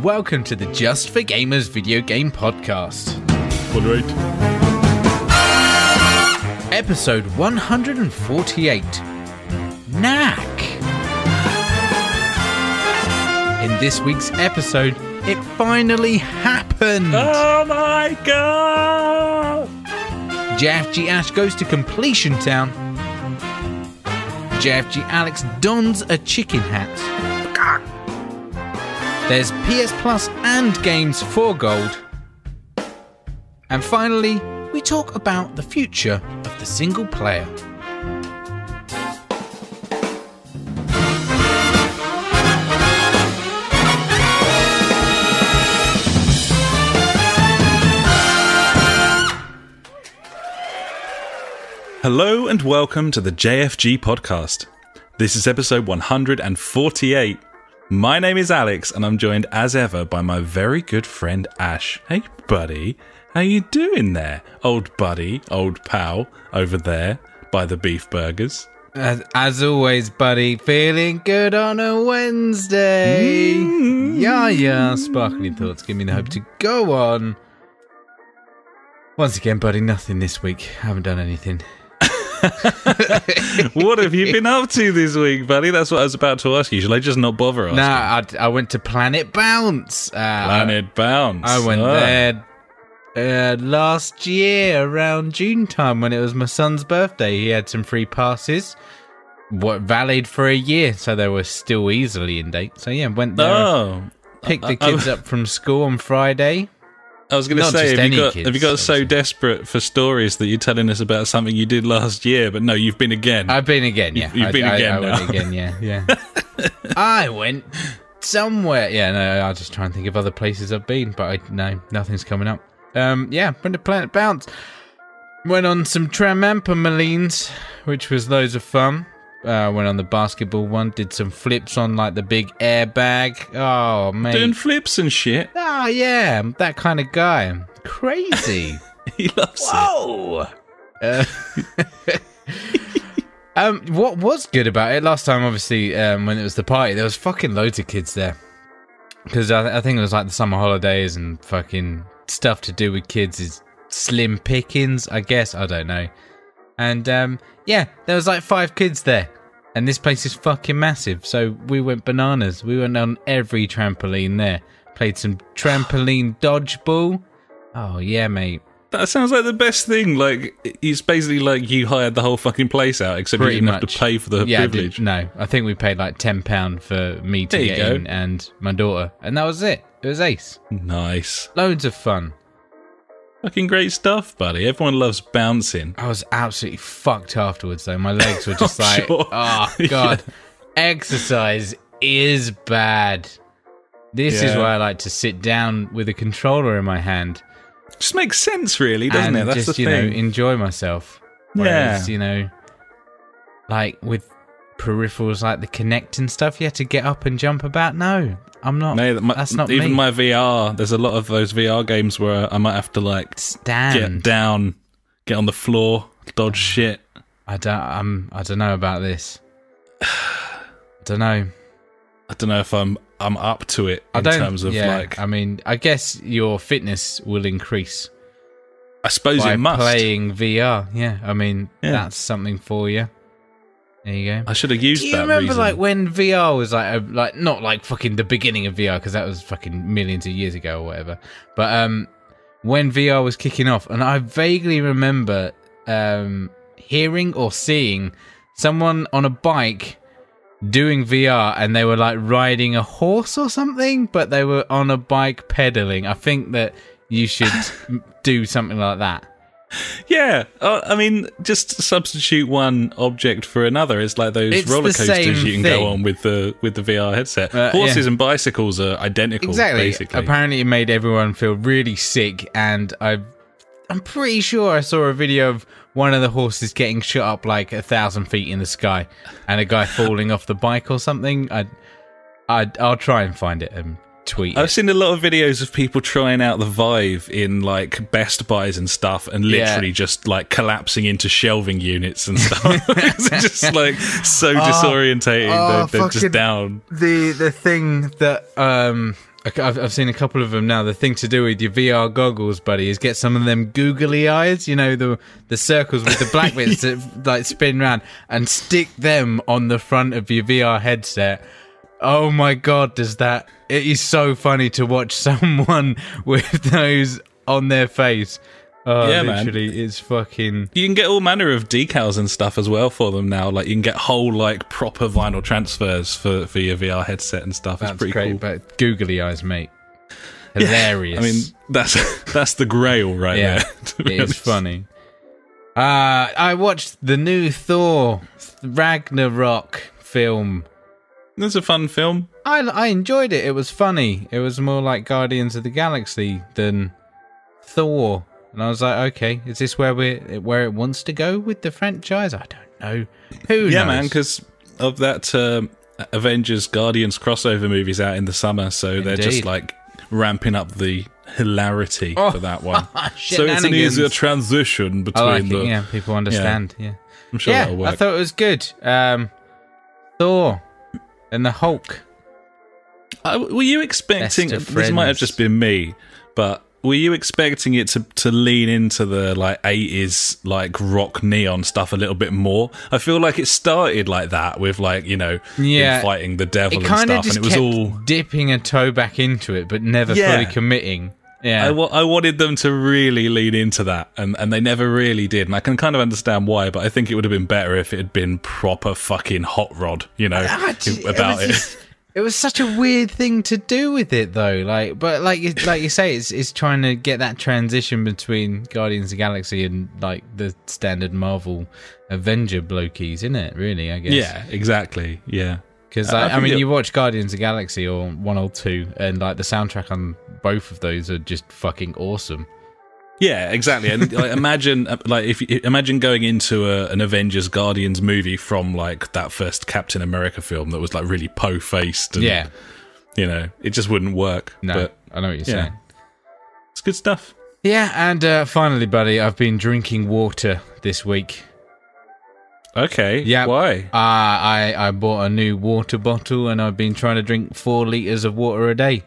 and welcome to the Just for Gamers video game podcast. Alright. Episode 148. Knack. In this week's episode, it finally happened. Oh my god! JfG Ash goes to Completion Town. JfG Alex dons a chicken hat. There's PS Plus and games for gold. And finally, we talk about the future of the single player. Hello and welcome to the JfG podcast. This is episode 148. My name is Alex and I'm joined as ever by my very good friend Ash. Hey buddy, how you doing there? Old buddy, old pal over there by the beef burgers. As always, buddy, feeling good on a Wednesday. Yeah, sparkling thoughts give me the hope to go on. Once again, buddy, nothing this week. Haven't done anything. What have you been up to this week, buddy? That's what I was about to ask you. Should I just not bother asking? Nah, I went to Planet Bounce. Planet Bounce. I went there last year around June time when it was my son's birthday. He had some free passes, valid for a year, so they were still easily in date. So yeah, went there, picked the kids up from school on Friday. I was going to say, have you got so desperate for stories that you're telling us about something you did last year? But no, you've been again. I've been again, yeah. You've been again now. I went again, yeah. I went somewhere. Yeah, no, I'll just try and think of other places I've been, but nothing's coming up. Went to Planet Bounce. Went on some trampolines, which was loads of fun. Went on the basketball one, did some flips on like the big airbag. Oh, mate. Doing flips and shit. Oh, yeah, I'm that kind of guy. Crazy. He loves it. What was good about it, last time, obviously, when it was the party, there was fucking loads of kids there. Because I think it was like the summer holidays and fucking stuff to do with kids is slim pickings, I guess. I don't know. And, yeah, there was like 5 kids there. And this place is fucking massive. So we went bananas. We went on every trampoline there. Played some trampoline dodgeball. Oh, yeah, mate. That sounds like the best thing. Like, it's basically like you hired the whole fucking place out, except you didn't have to pay for the privilege. I think we paid like £10 for me to get in and my daughter. And that was it. It was ace. Nice. Loads of fun. Fucking great stuff, buddy. Everyone loves bouncing. I was absolutely fucked afterwards, though. My legs were just like, sure. Oh, God. Yeah. Exercise is bad. This is why I like to sit down with a controller in my hand. Just makes sense, really, doesn't it? That's just, the thing. Enjoy myself. Whereas, like with peripherals like the Knack and stuff, you have to get up and jump about. No, I'm not. No, that's not even me. My VR. There's a lot of those VR games where I might have to like stand, get down, get on the floor, dodge shit. I don't know about this. I don't know if I'm up to it in terms of like. I mean, I guess your fitness will increase. I suppose it must. Playing VR. Yeah, I mean that's something for you. There you go. I should have used that. Do you remember reason. like when VR was like not like fucking the beginning of VR, because that was fucking millions of years ago or whatever. But when VR was kicking off, and I vaguely remember hearing or seeing someone on a bike doing VR, and they were like riding a horse or something, but they were on a bike pedaling. I think that you should do something like that. Yeah, I mean, just substitute one object for another. It's like those roller coasters you can go on with the VR headset. Horses and bicycles are identical, basically. Apparently it made everyone feel really sick, and I'm pretty sure I saw a video of one of the horses getting shot up like 1,000 feet in the sky, and a guy falling off the bike or something. I'll try and find it and tweet. I've seen a lot of videos of people trying out the Vive in like Best Buys and stuff, and literally just like collapsing into shelving units and stuff. It's just like so disorientating. They're just down. The thing that I've seen a couple of them now. The thing to do with your VR goggles, buddy, is get some of them googly eyes. You know, the circles with the black bits that like spin round, and stick them on the front of your VR headset. Oh my god, it is so funny to watch someone with those on their face. Oh, yeah, literally, man. It's fucking... You can get all manner of decals and stuff as well for them now. Like, you can get whole, like, proper vinyl transfers for your VR headset and stuff. It's pretty great, cool. But googly eyes, mate. Hilarious. Yeah, I mean, that's the grail right there. It is funny. I watched the new Thor Ragnarok film. It was a fun film. I enjoyed it. It was funny. It was more like Guardians of the Galaxy than Thor. And I was like, okay, is this where it wants to go with the franchise? I don't know. Who knows? Yeah, man, because of that Avengers Guardians crossover movies out in the summer, so they're just like ramping up the hilarity for that one. So it's an easier transition between Yeah, people understand. Yeah. I'm sure that'll work. I thought it was good. Thor and the Hulk. Were you expecting... This might have just been me, but... Were you expecting it to lean into the like 80s like rock neon stuff a little bit more? I feel like it started like that with like, you know, him fighting the devil and stuff, and it was all dipping a toe back into it but never fully committing. Yeah. I wanted them to really lean into that, and they never really did, and I can kind of understand why, but I think it would have been better if it had been proper fucking hot rod, you know, about it. It was such a weird thing to do with it, though. Like you say, it's trying to get that transition between Guardians of the Galaxy and like the standard Marvel Avenger blokies, isn't it? Really, I guess. Yeah, exactly. Yeah, because I mean, you watch Guardians of the Galaxy or 1 or 2, and like the soundtrack on both of those are just fucking awesome. Yeah, exactly. And like, imagine going into an Avengers Guardians movie from like that first Captain America film that was like really po-faced. And, you know, it just wouldn't work. No, but, I know what you're saying. It's good stuff. Yeah, and finally, buddy, I've been drinking water this week. Okay. Yeah. Why? I bought a new water bottle, and I've been trying to drink 4 litres of water a day.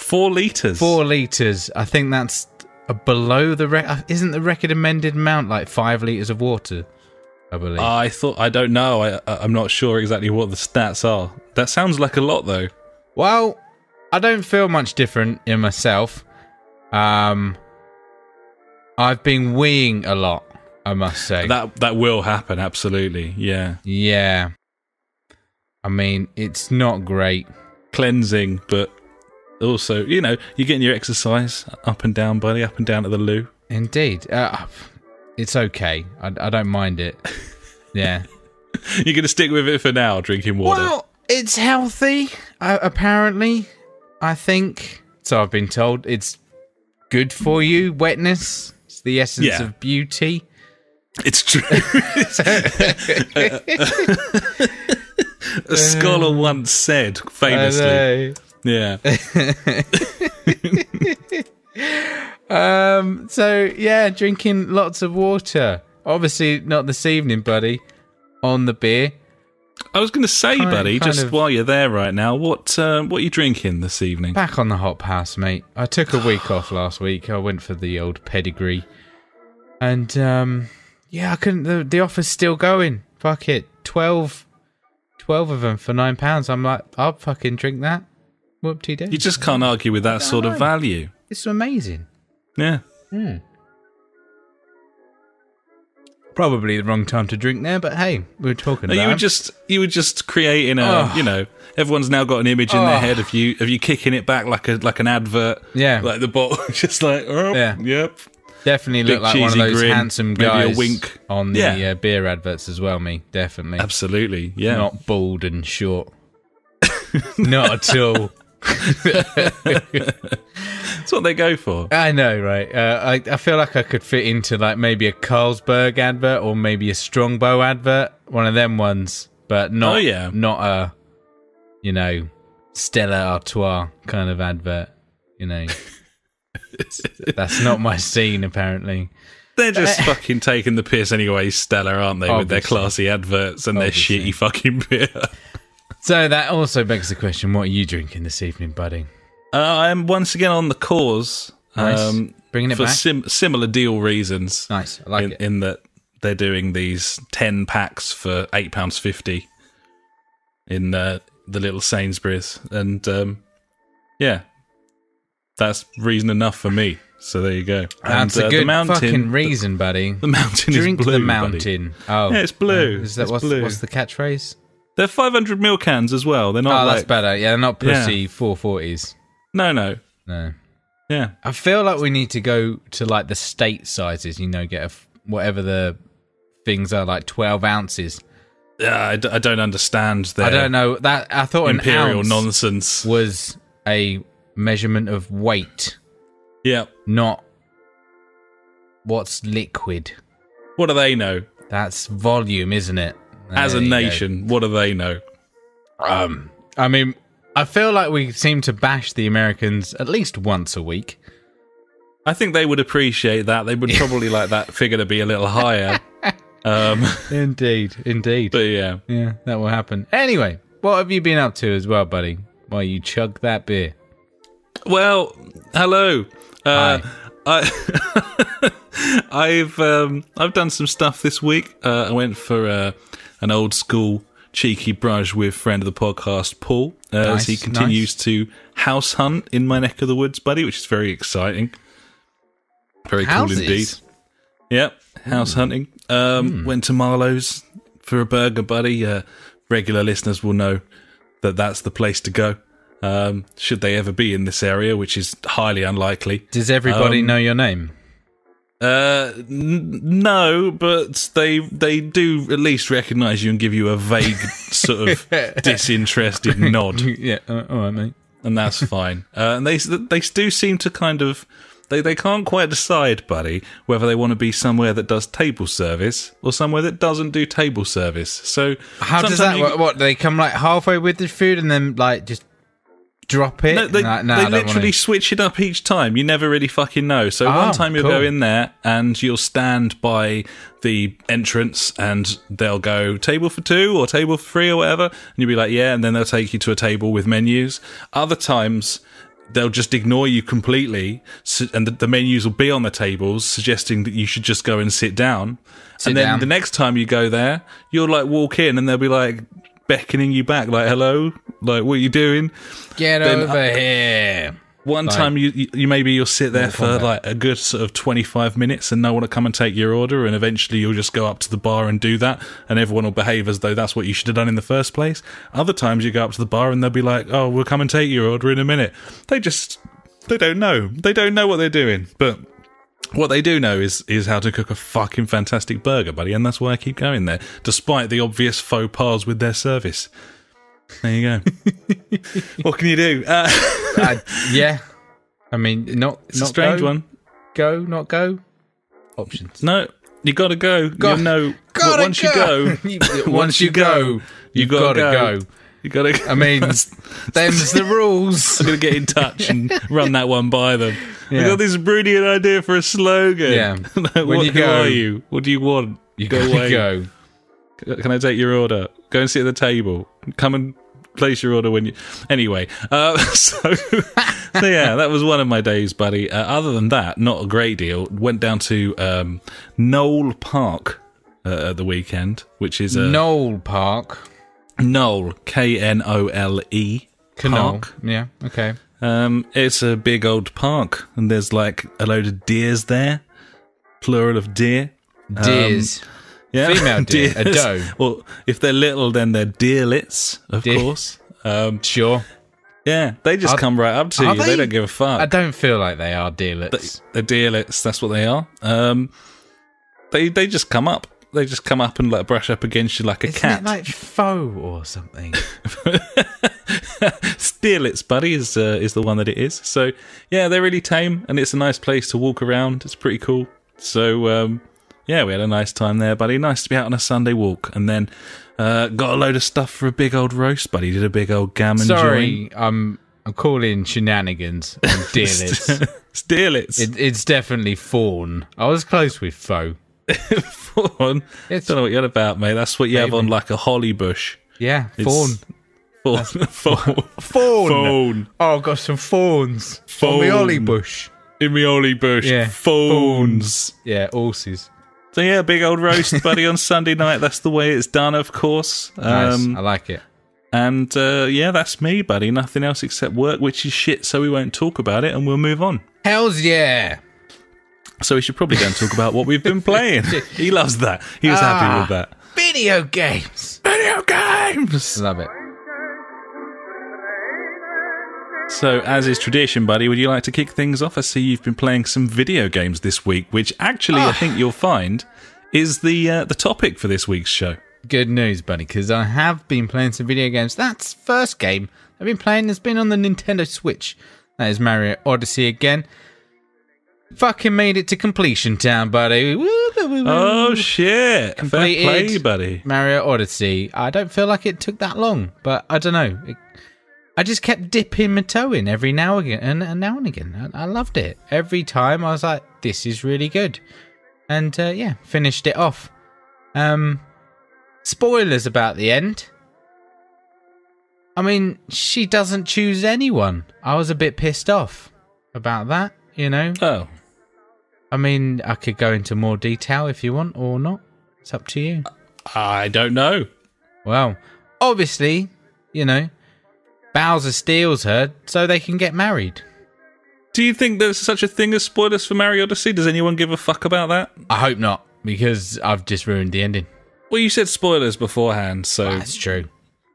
4 litres? 4 litres. I think that's below the isn't the recommended amount like 5 litres of water, I believe. I don't know. I'm not sure exactly what the stats are. That sounds like a lot, though. Well, I don't feel much different in myself. I've been weeing a lot, I must say. That will happen, absolutely. Yeah. Yeah. I mean, it's not great. Cleansing, but also, you know, you're getting your exercise up and down, buddy, up and down at the loo. Indeed. It's okay. I don't mind it. Yeah. You're going to stick with it for now, drinking water? Well, it's healthy, apparently, I think. So I've been told. It's good for you, wetness. It's the essence of beauty. It's true. A scholar once said, famously. Yeah. So yeah, drinking lots of water. Obviously not this evening, buddy. On the beer. I was going to say, buddy, just while you're there right now, what are you drinking this evening? Back on the hop house, mate. I took a week off last week. I went for the old pedigree, and I couldn't. The offer's still going. Fuck it, 12 of them for £9. I'm like, I'll fucking drink that. Whoop-de-doo. You just can't argue with that sort of value. It's amazing. Yeah. Probably the wrong time to drink there, but hey, we were talking about you were just creating a, you know, everyone's now got an image in their head of you kicking it back like an advert. Yeah. Like the bottle, just like, yep. Definitely look like one of those grin, handsome guys maybe a wink. On the beer adverts as well, me. Definitely. Absolutely, yeah. Not bald and short. Not at all. That's what they go for. I know, right? I feel like I could fit into like maybe a Carlsberg advert or maybe a Strongbow advert, one of them ones, but not a, you know, Stella Artois kind of advert. You know, that's not my scene. Apparently, they're just fucking taking the piss anyway, Stella, aren't they? With their classy adverts and their shitty fucking beer. So that also begs the question: what are you drinking this evening, buddy? I'm once again on the cause. Nice. Bringing it for back. Similar deal reasons. Nice. I like it. In that they're doing these 10 packs for £8.50 in the little Sainsbury's. And, yeah, that's reason enough for me. So there you go. That's a good fucking reason, buddy. The mountain Drink is blue, the mountain. Buddy. Oh. Yeah, it's blue. What's the catchphrase? They're 500ml cans as well. They're not that's better. Yeah, they're not pussy 440s. No. Yeah. I feel like we need to go to like the state sizes, get whatever the things are, like 12 ounces. I don't understand that. I don't know. I thought imperial an ounce nonsense was a measurement of weight. Yeah. Not what's liquid. What do they know? That's volume, isn't it? As a nation, what do they know? I mean, I feel like we seem to bash the Americans at least once a week. I think they would appreciate that. They would probably like that figure to be a little higher. Indeed. But yeah. Yeah, that will happen. Anyway, what have you been up to as well, buddy, while you chug that beer? Well, hello. Hi. I've done some stuff this week. I went for an old school cheeky brush with friend of the podcast, Paul, as he continues to house hunt in my neck of the woods, buddy, which is very exciting. Very cool indeed. Yep, house hunting. Went to Marlowe's for a burger, buddy. Regular listeners will know that that's the place to go. Should they ever be in this area, which is highly unlikely. Does everybody know your name? No, but they do at least recognise you and give you a vague sort of disinterested nod. Yeah, all right, mate. And that's fine. And they do seem to kind of they can't quite decide, buddy, whether they want to be somewhere that does table service or somewhere that doesn't do table service. So how does that work? What, they come like halfway with the food and then like just drop it? No, they literally switch it up each time. You never really fucking know. So one time you'll go in there and you'll stand by the entrance and they'll go table for 2 or table for 3 or whatever, and you'll be like, yeah, and then they'll take you to a table with menus. Other times they'll just ignore you completely, and the menus will be on the tables, suggesting that you should just go and sit down. The next time you go there, you'll like walk in and they'll be like beckoning you back, like, hello, like, what are you doing? Get over here. One time you'll sit there for like a good sort of 25 minutes and no one will come and take your order, and eventually you'll just go up to the bar and do that, and everyone will behave as though that's what you should have done in the first place. Other times you go up to the bar and they'll be like, oh, we'll come and take your order in a minute. They don't know. They don't know what they're doing. But what they do know is how to cook a fucking fantastic burger, buddy, and that's why I keep going there, despite the obvious faux pas with their service. There you go. What can you do? Yeah. I mean, it's a strange one. Go, not go. Options. No, you gotta go. Once you go, you gotta go. You gotta go. I mean, them's the rules. I'm gonna get in touch and run that one by them. Yeah. I got this brilliant idea for a slogan. Yeah. Who are you? What do you want? You go away. Go. Can I take your order? Go and sit at the table. Come and place your order when you... Anyway, so yeah, that was one of my days, buddy. Other than that, not a great deal. Went down to Knoll Park at the weekend, which is... Knoll Park? Knoll, Knole. Park. Yeah, okay. It's a big old park, and there's like a load of deers there. Plural of deer. Deers. Yeah. Female deer, a doe. Well, if they're little, then they're deerlets, of course. Sure. Yeah, they just come right up to you. They don't give a fuck. I don't feel like they are deerlets. They're deerlets, that's what they are. They just come up. They just come up and like brush up against you like a cat. Isn't it like faux or something? Steerlets, buddy, is the one that it is. So, yeah, they're really tame, and it's a nice place to walk around. It's pretty cool. So, yeah, we had a nice time there, buddy. Nice to be out on a Sunday walk. And then got a load of stuff for a big old roast, buddy. Did a big old gammon Sorry, joint. I'm calling shenanigans and deerlets. Steerlets. It's definitely fawn. I was close with faux. Fawn? Don't know what you're on about, mate. That's what you have on like a holly bush. Yeah, fawn. Fawn. Fawn. Oh, I've got some fawns. Fawn. On the ollie bush. In the ollie bush. Yeah. Fawns. Yeah, horses. So yeah, big old roast, buddy, on Sunday night. That's the way it's done, of course. Nice. I like it. And yeah, that's me, buddy. Nothing else except work, which is shit, so we won't talk about it and we'll move on. Hells yeah. So we should probably go and talk about what we've been playing. He loves that. He was happy with that. Video games. Video games! Love it. So, as is tradition, buddy, would you like to kick things off? I see you've been playing some video games this week, which actually I think you'll find is the topic for this week's show. Good news, buddy, because I have been playing some video games. That's first game I've been playing has been on the Nintendo Switch. That is Mario Odyssey again. Fucking made it to completion town, buddy. Oh, shit. Completed Fair play, buddy. Mario Odyssey. I don't feel like it took that long, but I don't know. I just kept dipping my toe in every now and now and again. I loved it. Every time I was like, this is really good. And yeah, finished it off. Spoilers about the end. I mean, she doesn't choose anyone. I was a bit pissed off about that, you know. Oh. I mean, I could go into more detail if you want or not. It's up to you. I don't know. Well, obviously, you know, Bowser steals her so they can get married. Do you think there's such a thing as spoilers for Mario Odyssey? Does anyone give a fuck about that? I hope not, because I've just ruined the ending. Well, you said spoilers beforehand, so... That's true.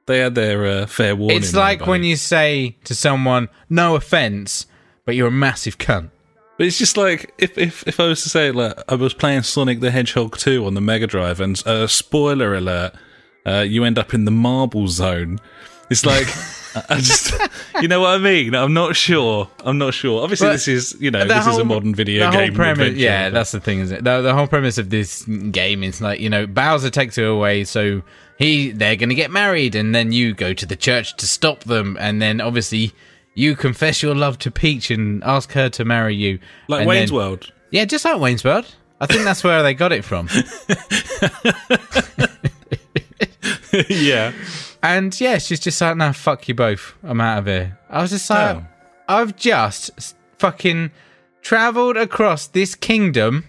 They had their fair warning. It's like when you say to someone, no offence, but you're a massive cunt. But it's just like, if I was to say, like, I was playing Sonic the Hedgehog 2 on the Mega Drive, and spoiler alert, you end up in the marble zone. It's like... I just, you know what I mean? I'm not sure. Obviously, but this is, you know, this is a modern video game. Premise, yeah, that's the thing, isn't it? The whole premise of this game is like, you know, Bowser takes her away, so they're going to get married, and then you go to the church to stop them, and then obviously you confess your love to Peach and ask her to marry you. Like Wayne's World. Yeah, just like Wayne's World. I think that's where they got it from. Yeah. And yeah, she's just like, no, fuck you both. I'm out of here. I was just like, I've just fucking travelled across this kingdom,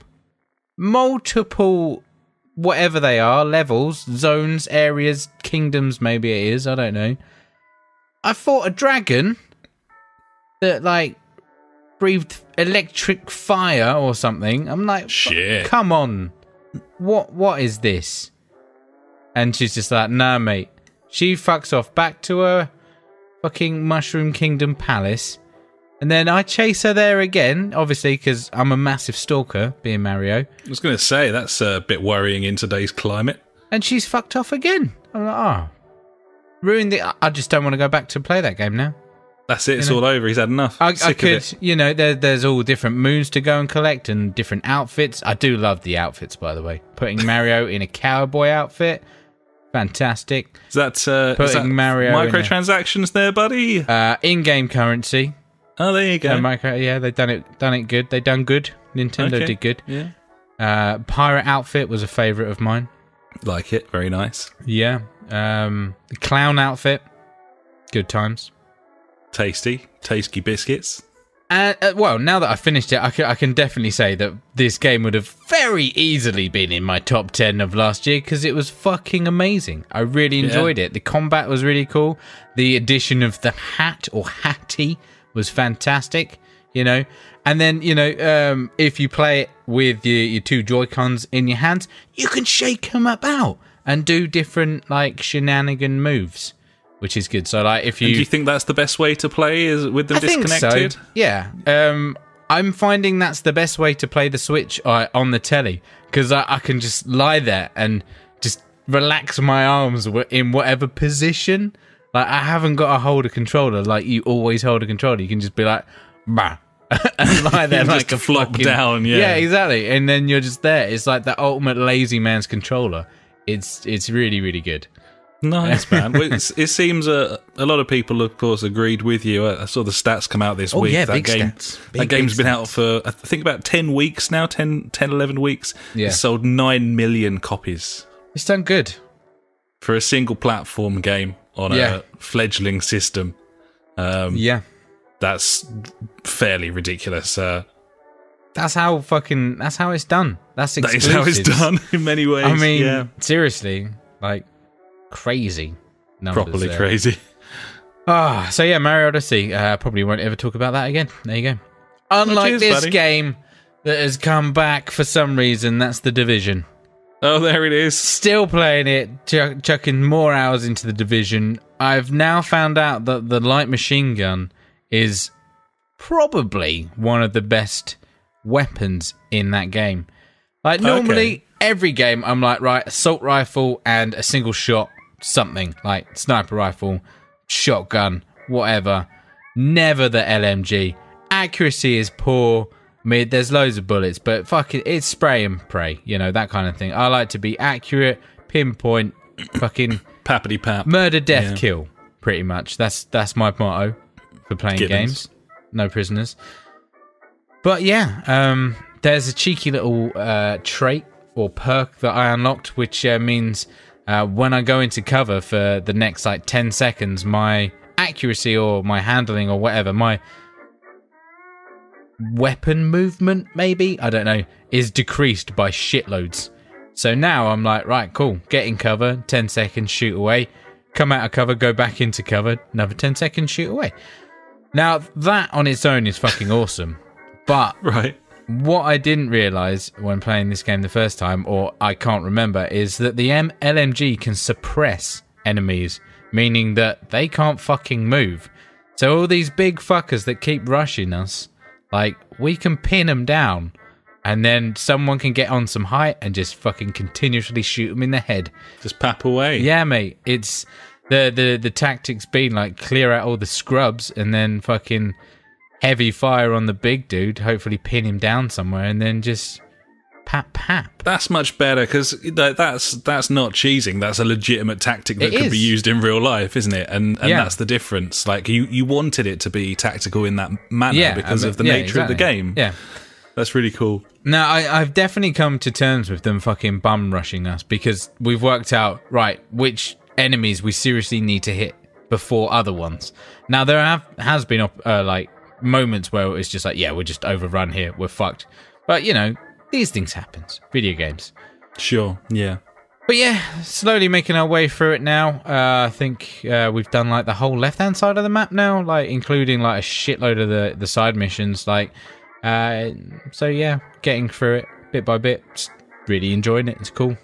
multiple, whatever they are, levels, zones, areas, kingdoms, maybe it is, I don't know. I fought a dragon that, like, breathed electric fire or something. I'm like, shit. Come on. What is this? And she's just like, nah, mate. She fucks off back to her fucking Mushroom Kingdom Palace. And then I chase her there again, obviously, because I'm a massive stalker, being Mario. I was going to say, that's a bit worrying in today's climate. And she's fucked off again. I'm like, ruined it. I just don't want to go back to play that game now. That's it, it's all over. He's had enough. I could, you know, there's all different moons to go and collect and different outfits. I do love the outfits, by the way. Putting Mario in a cowboy outfit. Fantastic. Is that Mario microtransactions there, buddy? In-game currency. Oh, there you go. They done it good. They done good. Nintendo did good. Yeah. Pirate outfit was a favourite of mine. Like it. Very nice. Yeah. The clown outfit. Good times. Tasty biscuits. Well, now that I've finished it, I can definitely say that this game would have very easily been in my top 10 of last year because it was fucking amazing. I really enjoyed it. The combat was really cool. The addition of the hat or hattie was fantastic, you know. And then, you know, if you play it with your two Joy-Cons in your hands, you can shake them about and do different, like, shenanigan moves. Which is good. So, like, if you... And do you think that's the best way to play, is with them disconnected? Think so. Yeah. I'm finding that's the best way to play the Switch on the telly. Because I can just lie there and just relax my arms in whatever position. Like, I haven't got to hold a controller like you always hold a controller. You can just be like, bah. And lie there like a flop down, yeah. Yeah, exactly. And then you're just there. It's like the ultimate lazy man's controller. It's really, really good. Nice, man. Well, it seems a lot of people, of course, agreed with you. I saw the stats come out this week. Yeah, that game's been out for, I think, about 10 weeks now, 10, 11 weeks. Yeah. It's sold 9 million copies. It's done good. For a single platform game. on a fledgling system. That's fairly ridiculous. That's how it's done. That's exclusive. That is how it's done in many ways. I mean, seriously, like crazy numbers. Properly crazy. So yeah, Mario Odyssey. Probably won't ever talk about that again. There you go. Unlike this game that has come back for some reason, that's The Division. Oh, there it is. Still playing it, chucking more hours into The Division. I've now found out that the light machine gun is probably one of the best weapons in that game. Like, normally, every game, I'm like, right, assault rifle and a single shot, something. Like, sniper rifle, shotgun, whatever. Never the LMG. Accuracy is poor. I mean, there's loads of bullets, but fucking, it's spray and pray, you know, that kind of thing. I like to be accurate, pinpoint, fucking pappity pap, murder, death, kill, pretty much. That's my motto for playing games. No prisoners. But yeah, there's a cheeky little trait or perk that I unlocked, which means when I go into cover for the next like 10 seconds, my accuracy or my handling or whatever, my weapon movement, maybe, I don't know, is decreased by shitloads. So now I'm like, right, cool, get in cover, 10 seconds, shoot away, come out of cover, go back into cover, another 10 seconds, shoot away. Now, that on its own is fucking awesome. But what I didn't realise when playing this game the first time, or I can't remember, is that the LMG can suppress enemies, meaning that they can't fucking move. So all these big fuckers that keep rushing us, like, we can pin them down, and then someone can get on some height and just fucking continuously shoot them in the head. Just pap away. Yeah, mate. It's the tactics being like clear out all the scrubs and then fucking heavy fire on the big dude, hopefully pin him down somewhere, and then just pap. That's much better, because that's not cheesing. That's a legitimate tactic that could be used in real life, isn't it? And that's the difference. Like, you wanted it to be tactical in that manner because of the nature of the game. Yeah. That's really cool. Now, I've definitely come to terms with them fucking bum rushing us, because we've worked out, right, which enemies we seriously need to hit before other ones. Now, there has been like moments where it's just like, yeah, we're just overrun here, we're fucked. But, you know, these things happen. Video games. Sure, yeah. But yeah, slowly making our way through it now. I think we've done like the whole left-hand side of the map now, like including like a shitload of the side missions. Like, so yeah, getting through it bit by bit. Just really enjoying it. It's cool.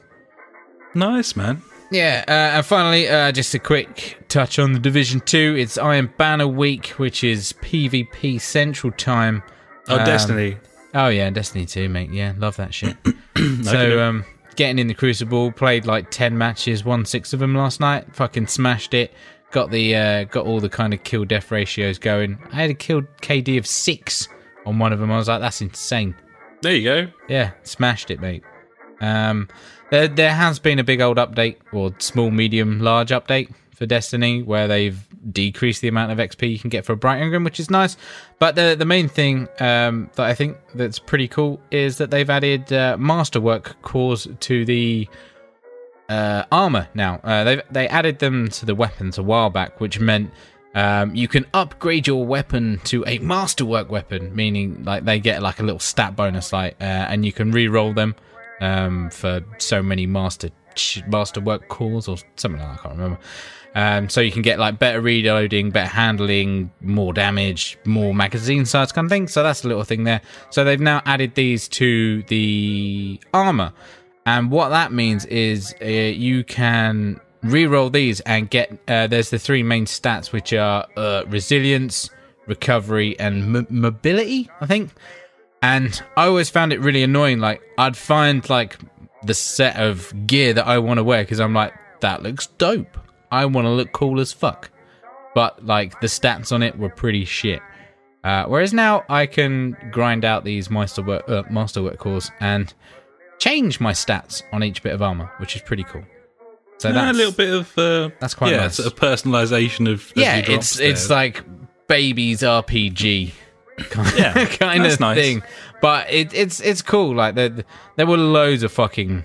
Nice, man. Yeah, and finally, just a quick touch on the Division 2. It's Iron Banner Week, which is PvP Central Time. Oh, Destiny. Oh yeah, Destiny 2, mate. Yeah, love that shit. So, getting in the Crucible, played like 10 matches, won 6 of them last night. Fucking smashed it. Got all the kind of kill death ratios going. I had a kill KD of 6 on one of them. I was like, that's insane. There you go. Yeah, smashed it, mate. There has been a big old update, or small, medium, large update for Destiny, where they've decreased the amount of XP you can get for a Bright Engram, which is nice. But the main thing that I think that's pretty cool is that they've added Masterwork cores to the armor now. They added them to the weapons a while back, which meant you can upgrade your weapon to a Masterwork weapon, meaning like they get like a little stat bonus, like, and you can re-roll them for so many Masterwork cores or something like that. I can't remember. So you can get like better reloading, better handling, more damage, more magazine size kind of thing. So that's a little thing there. So they've now added these to the armor, and what that means is you can re-roll these and get there's the 3 main stats, which are resilience, recovery, and mobility, I think. And I always found it really annoying. Like, I'd find like the set of gear that I want to wear because I'm like, that looks dope. I want to look cool as fuck. But like the stats on it were pretty shit. Whereas now I can grind out these Masterwork cores and change my stats on each bit of armor, which is pretty cool. So that's a little bit of that's quite nice. Sort of personalization of it's like baby's RPG kind of nice thing. But it's cool. Like there were loads of fucking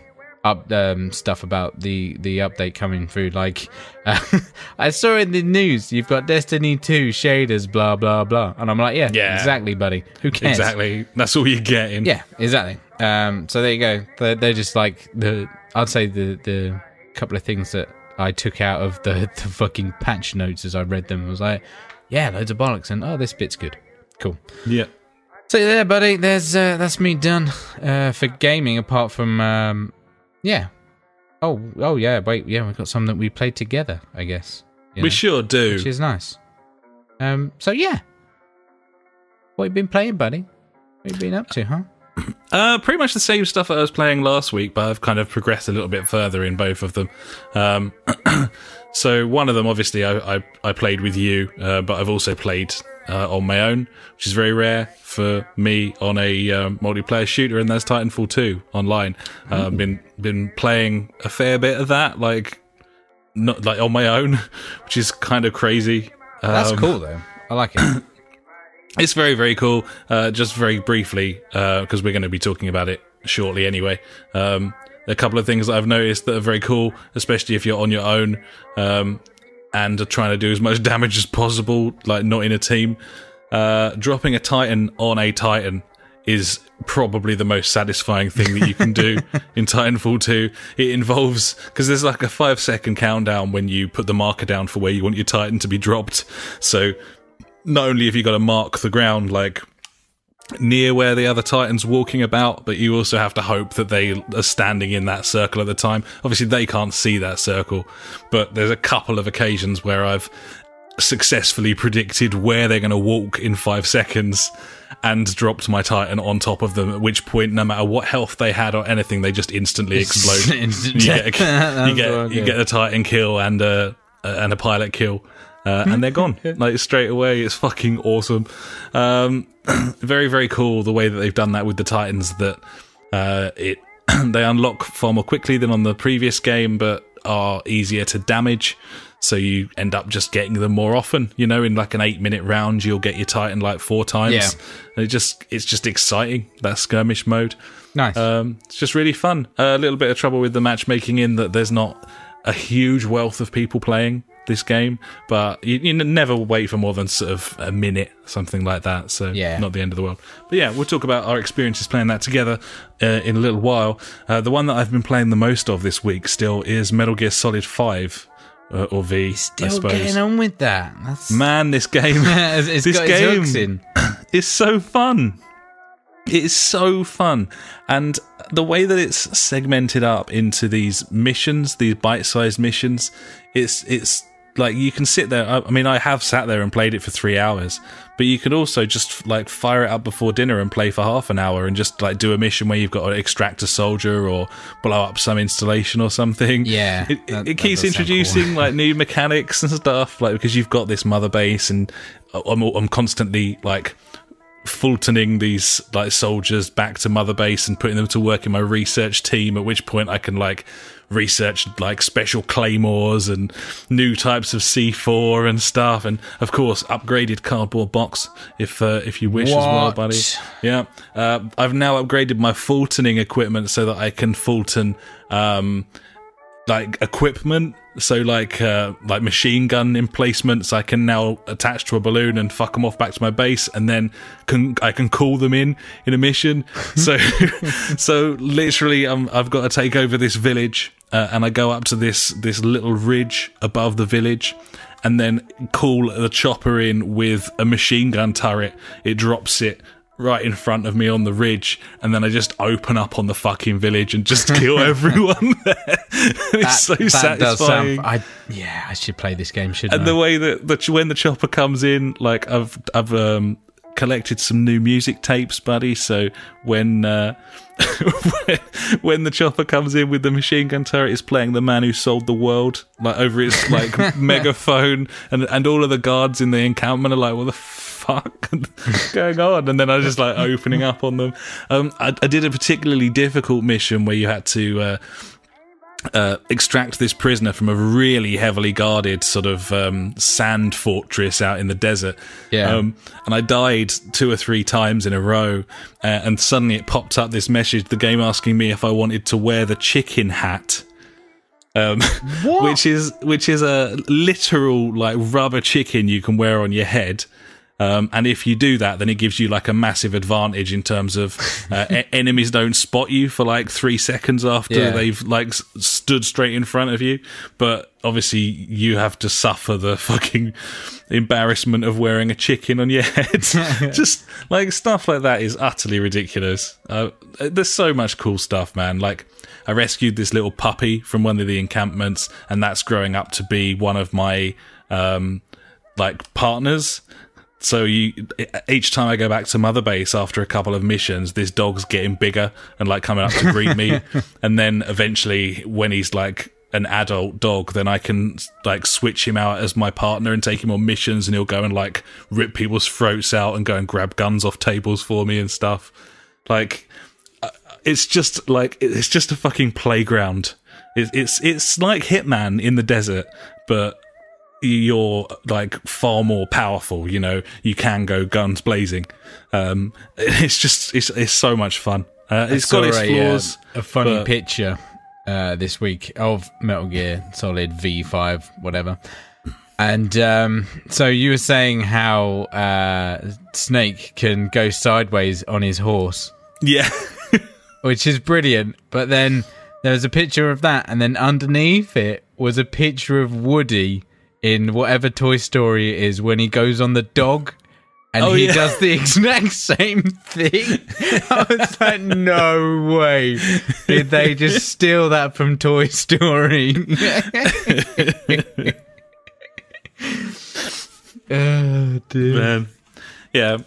stuff about the update coming through. Like, I saw in the news you've got Destiny 2 shaders, blah blah blah, and I'm like, yeah, exactly, buddy. Who cares? Exactly. That's all you're getting. Yeah, exactly. So there you go. They're just like I'd say the couple of things that I took out of the fucking patch notes as I read them was like, yeah, loads of bollocks, and this bit's good. Cool. Yeah. So there, buddy. That's me done for gaming. Apart from yeah. Oh yeah. Wait, yeah. We've got some that we played together. I guess We sure do. which is nice. So yeah. What you been playing, buddy? What you been up to, huh? Pretty much the same stuff that I was playing last week, but I've kind of progressed a little bit further in both of them. So one of them, obviously, I played with you, but I've also played on my own, which is very rare for me on a multiplayer shooter, and that's Titanfall 2 online. Been playing a fair bit of that, not on my own, which is kind of crazy. That's cool though. I like it. It's very, very cool. Just very briefly, because we're going to be talking about it shortly anyway. A couple of things that I've noticed that are very cool, especially if you're on your own and are trying to do as much damage as possible, like not in a team. Dropping a Titan on a Titan is probably the most satisfying thing that you can do in Titanfall 2. It involves, because there's like a 5-second countdown when you put the marker down for where you want your Titan to be dropped. So not only have you got to mark the ground like near where the other Titan's walking about, but you also have to hope that they are standing in that circle at the time. Obviously they can't see that circle, but there's a couple of occasions where I've successfully predicted where they're going to walk in 5 seconds and dropped my Titan on top of them, at which point no matter what health they had or anything, they just instantly explode. You get a Titan kill and a pilot kill. And they're gone, like straight away. It's fucking awesome. Very, very cool the way that they've done that with the Titans. That they unlock far more quickly than on the previous game, but are easier to damage. So you end up just getting them more often. You know, in like an 8-minute round, you'll get your Titan like 4 times. Yeah. And it's just exciting, that skirmish mode. Nice. It's just really fun. A little bit of trouble with the matchmaking in that there's not a huge wealth of people playing this game, but you never wait for more than sort of a minute, something like that, so yeah, not the end of the world. But yeah, we'll talk about our experiences playing that together in a little while. The one that I've been playing the most of this week still is Metal Gear Solid 5 or V. Still I suppose. Getting on with that. Man, this game it's got its hooks in. Is so fun. It is so fun, and the way that it's segmented up into these missions, these bite-sized missions, it's like you can sit there. I mean, I have sat there and played it for 3 hours, but you could also just like fire it up before dinner and play for half an hour and just like do a mission where you've got to extract a soldier or blow up some installation or something. Yeah, it keeps introducing cool. like new mechanics and stuff, like because you've got this mother base, and I'm constantly like Fultoning these like soldiers back to mother base and putting them to work in my research team, at which point I can like research like special claymores and new types of C4 and stuff, and of course upgraded cardboard box if you wish as well, buddy. Yeah, I've now upgraded my Fultoning equipment so that I can Fulton like equipment, so like machine gun emplacements I can now attach to a balloon and fuck them off back to my base, and then I can call them in a mission. So literally I've got to take over this village, and I go up to this little ridge above the village and then call the chopper in with a machine gun turret. It drops it right in front of me on the ridge, and then I just open up on the fucking village and just kill everyone there. It's so satisfying. I should play this game, shouldn't I? And the way that when the chopper comes in, like I've collected some new music tapes, buddy. So when when the chopper comes in with the machine gun turret, it's playing "The Man Who Sold the World" like over its like megaphone, and all of the guards in the encampment are like, "What the fuck going on?" And then I was just like opening up on them. I did a particularly difficult mission where you had to extract this prisoner from a really heavily guarded sort of sand fortress out in the desert. Yeah. And I died 2 or 3 times in a row, and suddenly it popped up this message, the game asking me if I wanted to wear the chicken hat. Which is a literal like rubber chicken you can wear on your head. And if you do that, then it gives you like a massive advantage in terms of enemies don't spot you for like 3 seconds after they've like stood straight in front of you. But obviously you have to suffer the fucking embarrassment of wearing a chicken on your head. Just like stuff like that is utterly ridiculous. There's so much cool stuff, man. Like I rescued this little puppy from one of the encampments, and that's growing up to be one of my like partners. So each time I go back to Mother Base after a couple of missions, this dog's getting bigger and like coming up to greet me. And then eventually when he's like an adult dog, then I can like switch him out as my partner and take him on missions, and he'll go and like rip people's throats out and go and grab guns off tables for me and stuff. Like, it's just a fucking playground. It's like Hitman in the desert, but you're like far more powerful. You know, you can go guns blazing. It's so much fun. It's got its flaws. A funny picture this week of Metal Gear Solid V5, whatever. And so you were saying how Snake can go sideways on his horse. Yeah. Which is brilliant. But then there was a picture of that, and then underneath it was a picture of Woody in whatever Toy Story it is when he goes on the dog, and he does the exact same thing. I was like, no way. Did they just steal that from Toy Story? Oh, dear. Man. Yeah.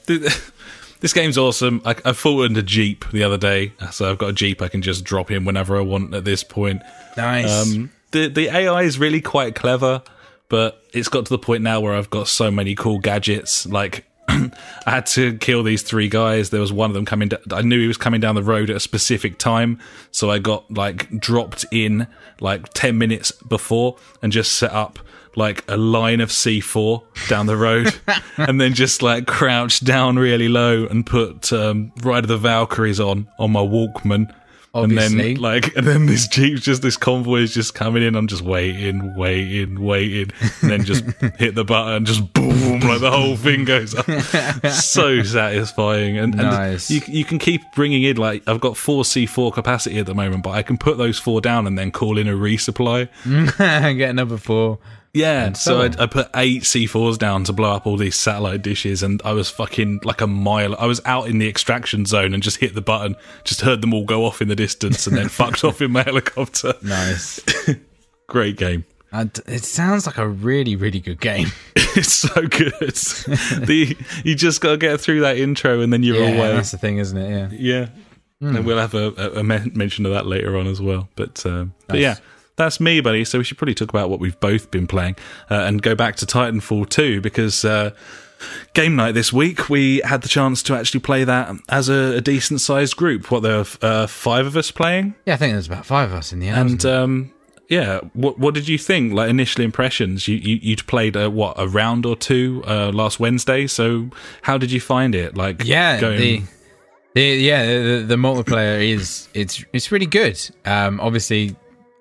This game's awesome. I flew in a Jeep the other day, so I've got a Jeep I can just drop in whenever I want at this point. Nice. The AI is really quite clever, but it's got to the point now where I've got so many cool gadgets. Like, I had to kill these 3 guys. There was one of them coming I knew he was coming down the road at a specific time, so I got like dropped in like 10 minutes before and just set up like a line of C4 down the road, and then just like crouched down really low and put Ride of the Valkyries on my Walkman. Obviously. And then this Jeep, this convoy is just coming in. I'm just waiting, and then just hit the button, just boom, like the whole thing goes up. So satisfying. And nice. You can keep bringing in, like, I've got 4 C4 capacity at the moment, but I can put those 4 down and then call in a resupply. Get another 4. Yeah, so I put 8 C4s down to blow up all these satellite dishes, and I was fucking like a mile. I was out in the extraction zone and just hit the button, just heard them all go off in the distance, and then fucked off in my helicopter. Nice. Great game. It sounds like a really, really good game. It's so good. You just got to get through that intro, and then you're away. That's the thing, isn't it? Yeah. And we'll have a mention of that later on as well. But yeah. That's me, buddy. So we should probably talk about what we've both been playing and go back to Titanfall 2, because game night this week, we had the chance to actually play that as a decent-sized group. What, there were 5 of us playing? Yeah, I think there's about 5 of us in the end. And yeah, what did you think? Like, initial impressions? You'd played a round or 2 last Wednesday. So how did you find it? Like, the multiplayer it's really good. Obviously,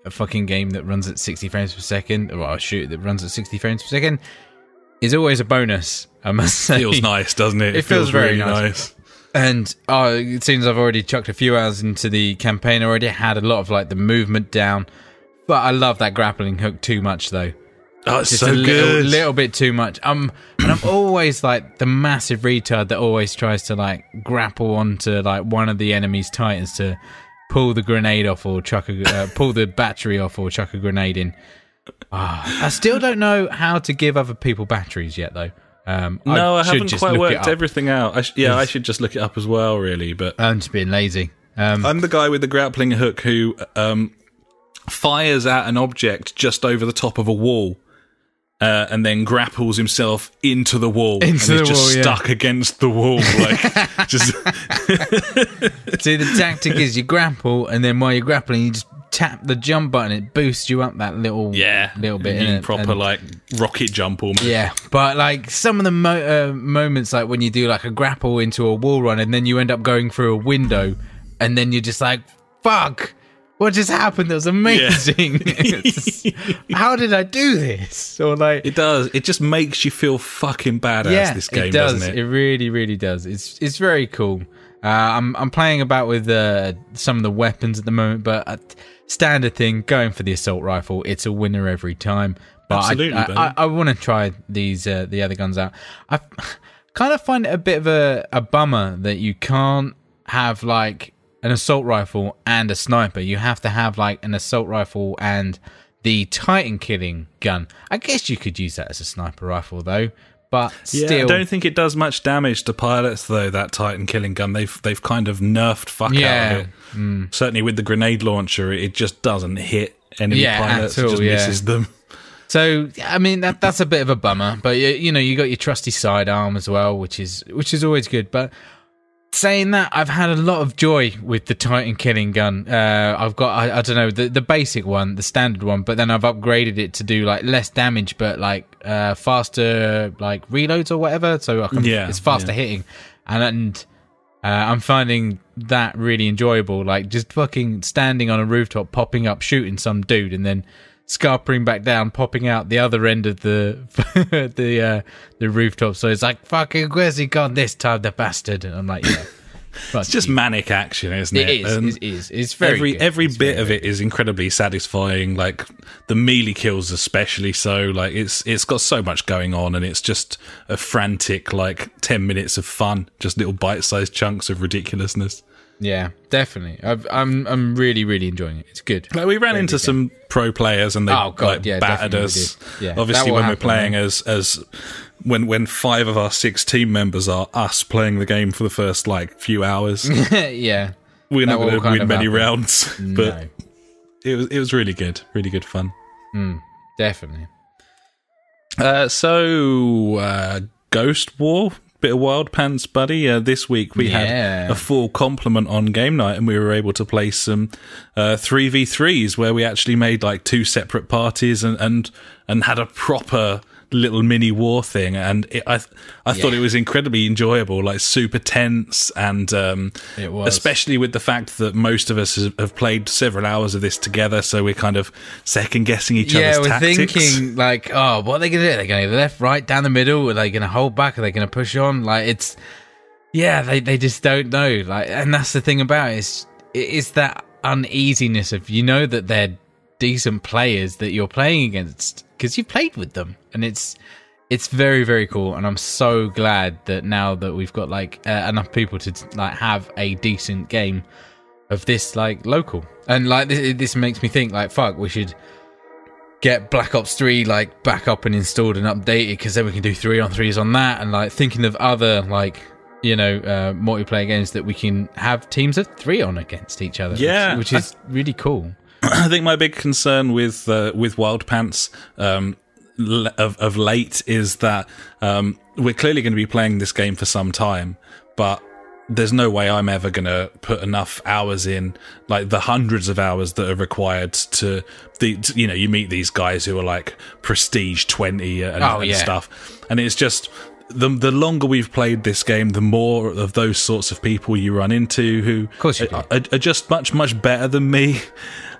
a fucking game that runs at 60 frames per second, that runs at 60 frames per second is always a bonus, I must say. Feels nice, doesn't it? It feels very really nice. And it seems I've already chucked a few hours into the campaign already, had a lot of like the movement down, but I love that grappling hook too much though. Oh, it's just so good. A little bit too much. And I'm always like the massive retard that always tries to like grapple onto like one of the enemy's titans to pull the grenade off or pull the battery off or chuck a grenade in. I still don't know how to give other people batteries yet, though. No, I haven't quite worked everything out. I should just look it up as well, really. But I'm just being lazy. I'm the guy with the grappling hook who fires at an object just over the top of a wall. and then grapples himself into the wall, Into and the he's just wall, stuck against the wall, like just. So the tactic is you grapple, and then while you're grappling, you just tap the jump button. It boosts you up that little bit. You innit? proper like rocket jump almost. Yeah, but like some of the moments, like when you do like a grapple into a wall run, and then you end up going through a window, and then you're just like, "Fuck, what just happened? That was amazing." How did I do this? Or like It does. It just makes you feel fucking badass. This game, it does. doesn't it? It really, really does. It's very cool. I'm playing about with some of the weapons at the moment, but standard thing, going for the assault rifle. It's a winner every time. But Absolutely, I want to try these the other guns out. I kind of find it a bit of a bummer that you can't have like an assault rifle and a sniper. You have to have like an assault rifle and the Titan killing gun. I guess you could use that as a sniper rifle though, but still, I don't think it does much damage to pilots though. That Titan killing gun, they've kind of nerfed fuck out of it. Certainly with the grenade launcher, it just doesn't hit enemy pilots. At all, it just misses them. So I mean that's a bit of a bummer, but you know you got your trusty sidearm as well, which is always good. But saying that, I've had a lot of joy with the Titan killing gun. I've got I don't know the basic one, the standard one, but then I've upgraded it to do like less damage, but like faster like reloads or whatever. So I can, it's faster hitting, and I'm finding that really enjoyable. Like just fucking standing on a rooftop, popping up, shooting some dude, and then scarpering back down, popping out the other end of the the rooftop. So it's like, fucking, where's he gone this time, the bastard? And I'm like, yeah. It's just manic action, isn't it? It is. It's very good. Every bit of it is incredibly satisfying. Like the melee kills, especially so. Like it's got so much going on, and it's just a frantic like 10 minutes of fun, just little bite-sized chunks of ridiculousness. Yeah, definitely. I'm really, really enjoying it. It's good. Like we ran into some pro players and they battered us. Yeah, obviously, when we're playing as when 5 of our 6 team members are us playing the game for the first like few hours. Yeah, we're not going to win many rounds, but no. it was really good fun. Definitely. So Ghost War. Bit of Wild Pants, buddy. This week we had a full complement on game night, and we were able to play some 3v3s where we actually made like 2 separate parties and had a proper little mini war thing. And I thought it was incredibly enjoyable, like super tense, and it was, especially with the fact that most of us have played several hours of this together, so we're kind of second guessing each other's tactics. Yeah, we're thinking like, oh, what are they going to do? Are they going to go left, right, down the middle? Are they going to hold back? Are they going to push on? Like they just don't know. Like, and that's the thing about it, is that uneasiness of, you know, that they're decent players that you're playing against because you've played with them, and it's very, very cool. And I'm so glad that now that we've got like enough people to like have a decent game of this like local, and like this makes me think like, fuck, we should get Black Ops 3 like back up and installed and updated, because then we can do 3-on-3s on that, and like thinking of other like, you know, multiplayer games that we can have teams of 3 on against each other, which is really cool. I think my big concern with Wild Pants of late is that we're clearly going to be playing this game for some time, but there's no way I'm ever going to put enough hours in, like the hundreds of hours that are required to you know, you meet these guys who are like prestige 20 and stuff, and it's just the longer we've played this game, the more of those sorts of people you run into who are just much better than me.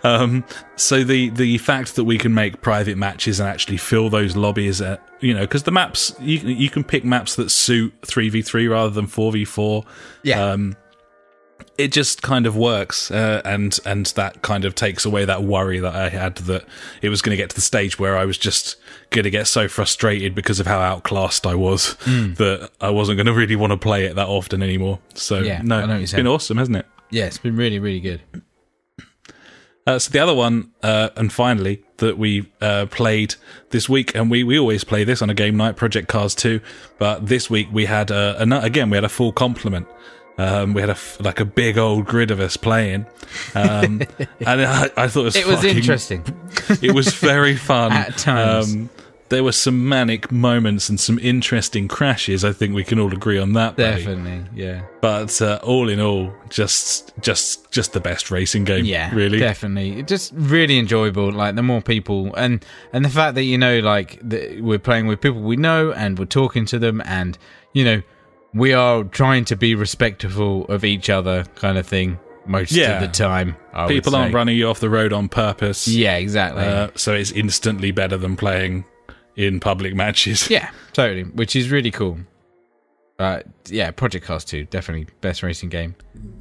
So the fact that we can make private matches and actually fill those lobbies, you know, because the maps, you can pick maps that suit 3v3 rather than 4v4. Yeah. It just kind of works, and that kind of takes away that worry that I had that it was going to get to the stage where I was just going to get so frustrated because of how outclassed I was that I wasn't going to really want to play it that often anymore. So it's been awesome, hasn't it? Yeah, it's been really, really good. So the other one, and finally, that we played this week, and we always play this on a game night, Project Cars 2, but this week we had we had a full complement. We had a big old grid of us playing, and I thought it was interesting. It was very fun at times. there were some manic moments and some interesting crashes. I think we can all agree on that. Buddy. Definitely, yeah. But all in all, just the best racing game. Yeah, really, definitely. Just really enjoyable. Like the more people, and the fact that like we're playing with people we know, and we're talking to them, and we are trying to be respectful of each other, kind of thing. Most of the time, people aren't running you off the road on purpose. Yeah, exactly. So it's instantly better than playing in public matches. Yeah, totally. Which is really cool. Project Cars 2, definitely best racing game.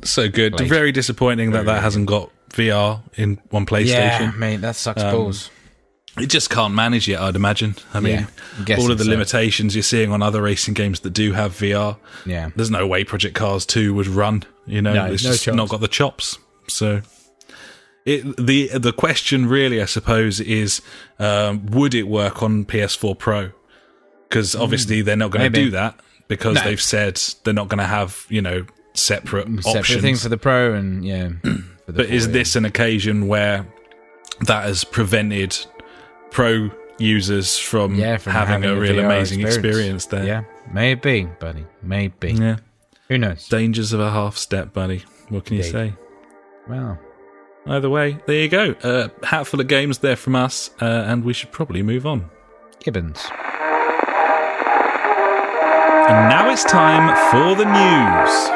So good. Very disappointing that hasn't got VR on PlayStation. Yeah, mate, that sucks balls. It just can't manage it, I'd imagine. I mean, all of the limitations you're seeing on other racing games that do have VR. Yeah, there's no way Project Cars 2 would run. It's just not got the chops. So, the question really, I suppose, is would it work on PS4 Pro? Because obviously they're not going to do that because they've said they're not going to have separate options. Thing for the Pro and for the but is this an occasion where that has prevented Pro users from having a real amazing experience there? Yeah, maybe, buddy, maybe. Yeah, who knows? Dangers of a half step, buddy. What can you say? Well, either way, there you go. Hatful of games there from us, and we should probably move on. Gibbons. And now it's time for the news.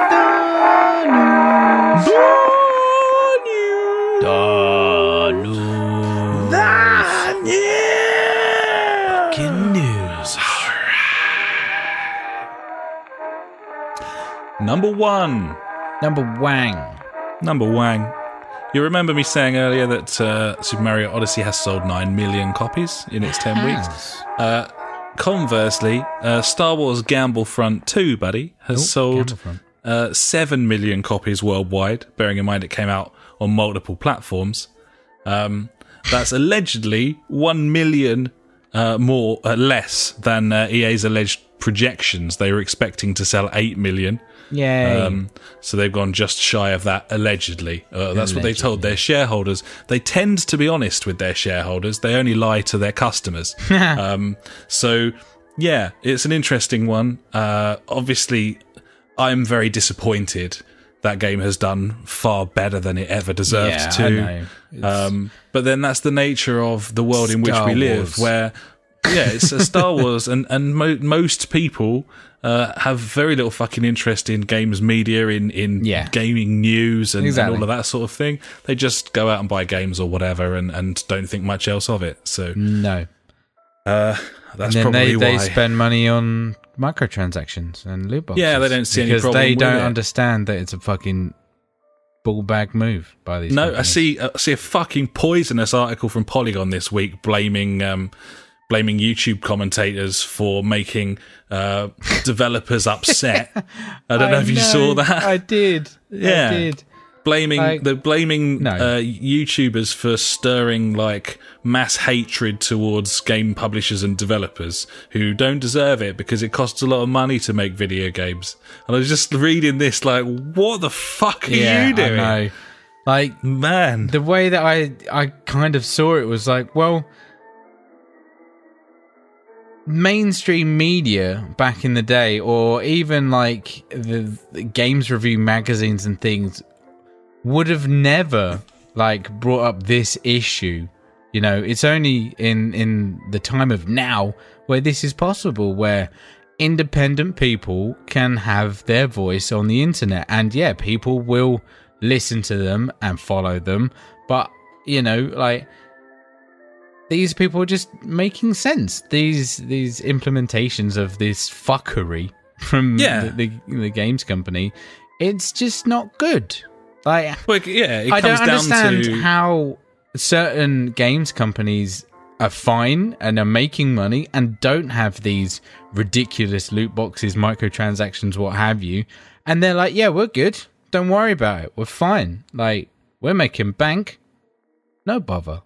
Number one. Number Wang. You remember me saying earlier that Super Mario Odyssey has sold 9 million copies in its 10 weeks? Conversely, Star Wars Gamblefront 2, buddy, has sold 7 million copies worldwide, bearing in mind it came out on multiple platforms. That's allegedly 1 million less than EA's alleged projections. They were expecting to sell 8 million. Yay. So they've gone just shy of that, allegedly. That's what they told their shareholders. They tend to be honest with their shareholders. They only lie to their customers. So, yeah, it's an interesting one. Obviously, I'm very disappointed. That game has done far better than it ever deserves to. But then that's the nature of the world in which we live, where... it's a Star Wars, and most people have very little fucking interest in games media, in gaming news and all of that sort of thing. They just go out and buy games or whatever and don't think much else of it. So no. That's and then probably why. They spend money on microtransactions and loot boxes. Yeah, they don't see any problem because they don't with it. understand that it's a fucking ball bag move by these companies. I see a fucking poisonous article from Polygon this week blaming YouTube commentators for making developers upset. I don't know if you saw that. I did. Yeah. I did. Blaming YouTubers for stirring mass hatred towards game publishers and developers who don't deserve it because it costs a lot of money to make video games. And I was just reading this what the fuck are you doing? I know. Man. The way that I kind of saw it was mainstream media back in the day, or even the games review magazines and things, would have never brought up this issue. It's only in the time of now where this is possible, where independent people can have their voice on the internet, and people will listen to them and follow them, but these people are just making sense. These implementations of this fuckery from the games company, it's just not good. I don't understand how certain games companies are fine and are making money and don't have these ridiculous loot boxes, microtransactions, what have you, and they're like, we're good. Don't worry about it. We're fine. We're making bank. No bother.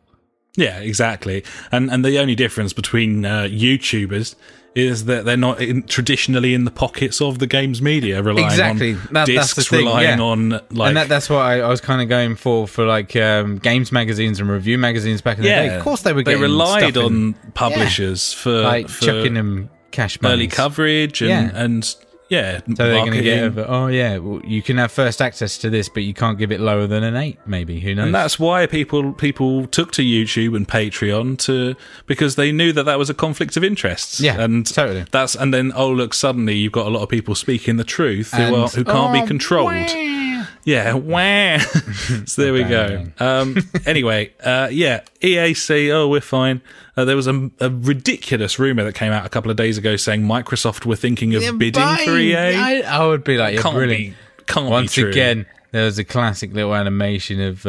Yeah, exactly. And the only difference between YouTubers is that they're not traditionally in the pockets of the games media, relying on discs, that's the thing, relying on like... And that's what I was kind of going for like games magazines and review magazines back in the day. Of course they were getting relied on publishers for chucking them cash money. Early coverage and so they're going to get over, you can have first access to this, but you can't give it lower than an 8, maybe. Who knows? And that's why people took to YouTube and Patreon because they knew that was a conflict of interests. Yeah, and totally. And then suddenly you've got a lot of people speaking the truth who can't be controlled. Yeah, wah. So there we go. Anyway, EA say, we're fine. There was a ridiculous rumour that came out a couple of days ago saying Microsoft were thinking of bidding for EA. I would be like, brilliant. Once again, there was a classic little animation of,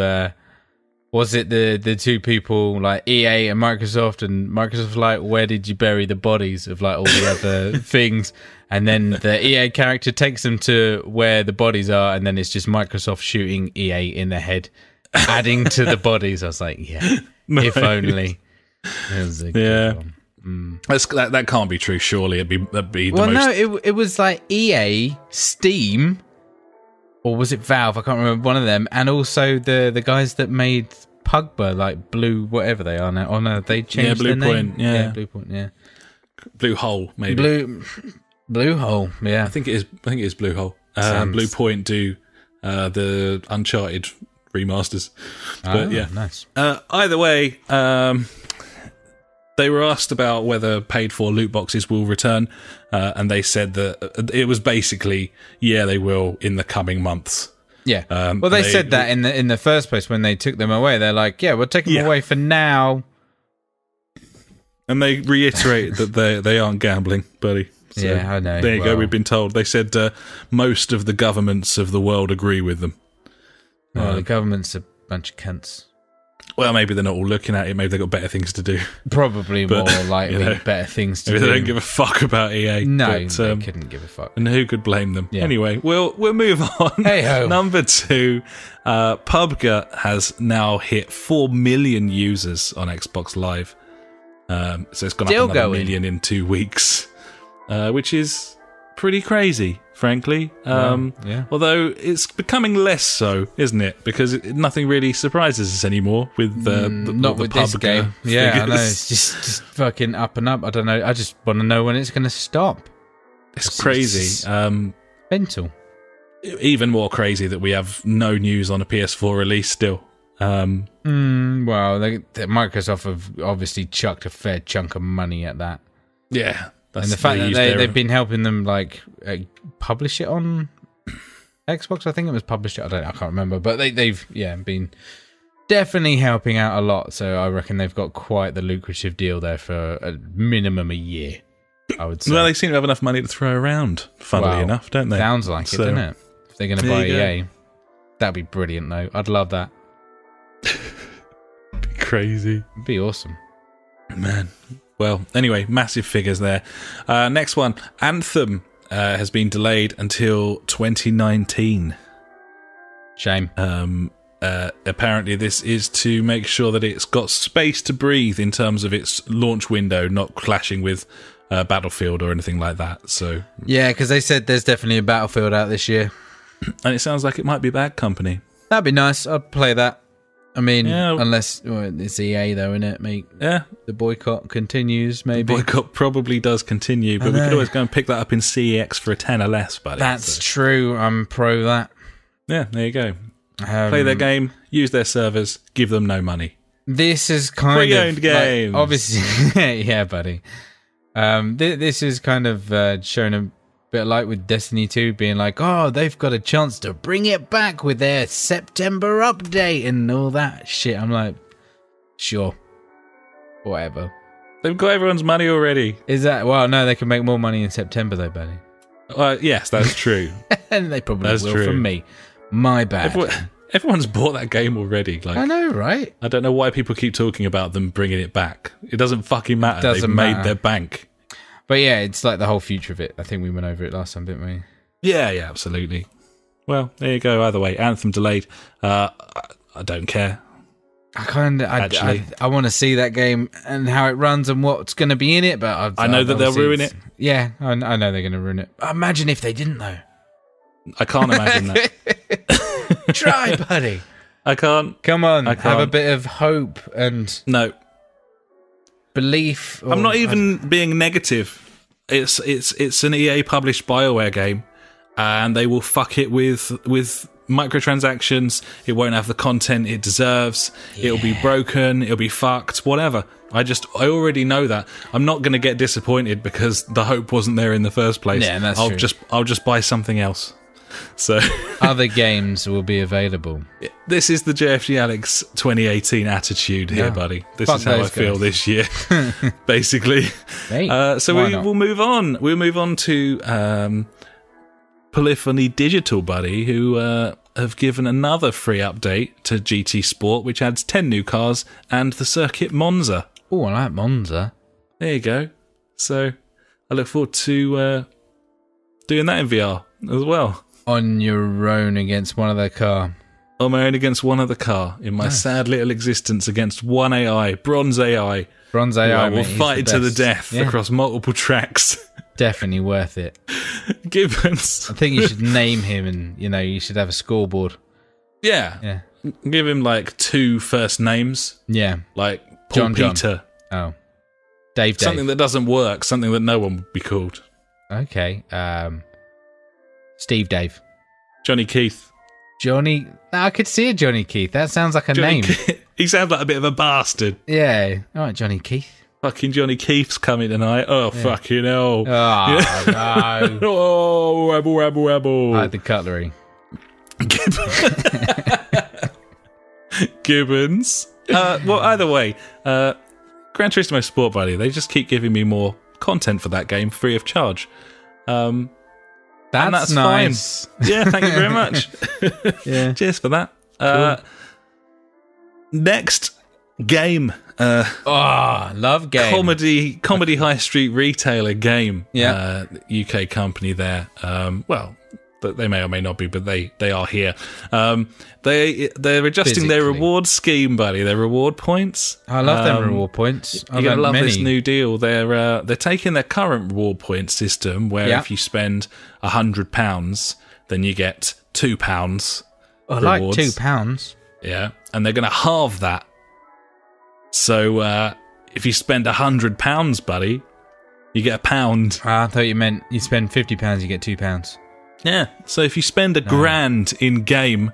was it the two people, like EA and Microsoft like, where did you bury the bodies of like all the other things? And then the EA character takes them to where the bodies are, and then it's just Microsoft shooting EA in the head, adding to the bodies. I was like, if only. It was a good one. That can't be true, surely. That'd be the most... no, it was like EA, Steam, or was it Valve? I can't remember, one of them, and also the guys that made Pugba, like Blue, whatever they are now. Oh no, they changed their name. Blue Point, Blue Hole, maybe. Blue Hole, yeah. I think it is Blue Hole. Sounds... Blue Point do the Uncharted remasters. But nice. Either way, they were asked about whether paid-for loot boxes will return, and they said that it was basically, they will in the coming months. Yeah. Well, they said that in the first place when they took them away. They're like, we'll take them away for now. And they reiterate that they aren't gambling, buddy. So I know. There you go, we've been told. They said most of the governments of the world agree with them. Well, the government's a bunch of cunts. Well, maybe they're not all looking at it. Maybe they've got better things to do. Probably more likely better things to do. Maybe they don't give a fuck about EA. No, they couldn't give a fuck. And who could blame them? Yeah. Anyway, we'll move on. Hey-ho. Number 2, PUBG has now hit 4 million users on Xbox Live. So it's gone up another million in 2 weeks. Which is pretty crazy, frankly. Although it's becoming less so, isn't it? Because nothing really surprises us anymore with not with this game. Yeah, I know. It's just fucking up and up. I don't know. I just want to know when it's going to stop. It's crazy. Mental. Even more crazy that we have no news on a PS4 release still. Well, Microsoft have obviously chucked a fair chunk of money at that. Yeah. And the fact that they've been helping them like publish it on Xbox, I think it was published. I can't remember, but they've been definitely helping out a lot. So I reckon they've got quite the lucrative deal there for a minimum a year, I would say. Well, they seem to have enough money to throw around, funnily enough, don't they? Sounds like it, doesn't it? If they're going to buy EA, that'd be brilliant, though. I'd love that. Crazy. It'd be awesome, man. Well, anyway, massive figures there. Next one, Anthem has been delayed until 2019. Shame. Apparently this is to make sure that it's got space to breathe in terms of its launch window, not clashing with Battlefield or anything like that. So yeah, because they said there's definitely a Battlefield out this year. And it sounds like it might be Bad Company. That'd be nice. I'd play that. I mean, unless it's EA though, innit, mate? Yeah. The boycott continues, maybe. The boycott probably does continue, but we could always go and pick that up in CEX for a tenner less, buddy. That's true. I'm pro that. Yeah, there you go. Play their game, use their servers, give them no money. This is kind pre-owned of... games. Like, obviously, yeah, buddy. This is kind of shown a bit like with Destiny 2 being like, they've got a chance to bring it back with their September update and all that shit. I'm like, sure, whatever. They've got everyone's money already. Is that... Well, no, they can make more money in September though, buddy. Yes, that's true. And they probably will from me. My bad. Everyone's bought that game already. Like, I know, right? I don't know why people keep talking about them bringing it back. It doesn't fucking matter. They've made their bank. But yeah, it's like the whole future of it. I think we went over it last time, didn't we? Yeah, absolutely. Well, there you go. Either way, Anthem delayed. I don't care. I want to see that game and how it runs and what's going to be in it, but I know that they'll ruin it. Yeah, I know they're going to ruin it. Imagine if they didn't, though. I can't imagine that. Try, buddy. I can't. Come on, have a bit of hope and belief. I'm not even being negative. It's an EA published BioWare game, and they will fuck it with microtransactions. It won't have the content it deserves. It'll be broken. It'll be fucked. Whatever. I already know that. I'm not going to get disappointed because the hope wasn't there in the first place. Yeah, that's true. I'll just buy something else. So other games will be available. This is the JfG Alex 2018 attitude here, buddy. This is how I feel this year, basically. Hey, so we'll move on. We'll move on to Polyphony Digital, buddy, who have given another free update to GT Sport, which adds 10 new cars and the circuit Monza. Oh, I like Monza. There you go. So I look forward to doing that in VR as well. On your own against one other car. On my own against one other car. In my sad little existence against one AI. Bronze AI. Bronze AI, will fight it to the death across multiple tracks. Definitely worth it. Gibbons. I think you should name him and, you should have a scoreboard. Yeah. Give him, 2 first names. Yeah. Like Paul Peter. Oh. Dave. Something that doesn't work. Something that no one would be called. Okay. Steve Dave. Johnny Keith. Johnny. I could see a Johnny Keith. That sounds like a name. He sounds like a bit of a bastard. Yeah. All right, Johnny Keith. Fucking Johnny Keith's coming tonight. Oh, fucking hell. Oh, no. Oh, rebel. I had the cutlery. Gibbons. Well, either way, Gran Turismo Sport, buddy, they just keep giving me more content for that game free of charge. That's nice. Fine. Yeah, thank you very much. Yeah. Cheers for that. Cool. Next game. Love game. Comedy high street retailer game. Yeah. UK company there. Well, they may or may not be, but they are here. They're adjusting their reward scheme, buddy. Their reward points. I love them reward points. You're gonna love this new deal. They're taking their current reward point system, where if you spend £100, then you get £2. I like £2. Yeah, and they're going to halve that. So if you spend £100, buddy, you get £1. I thought you meant you spend £50, you get £2. Yeah, so if you spend £1,000 in game,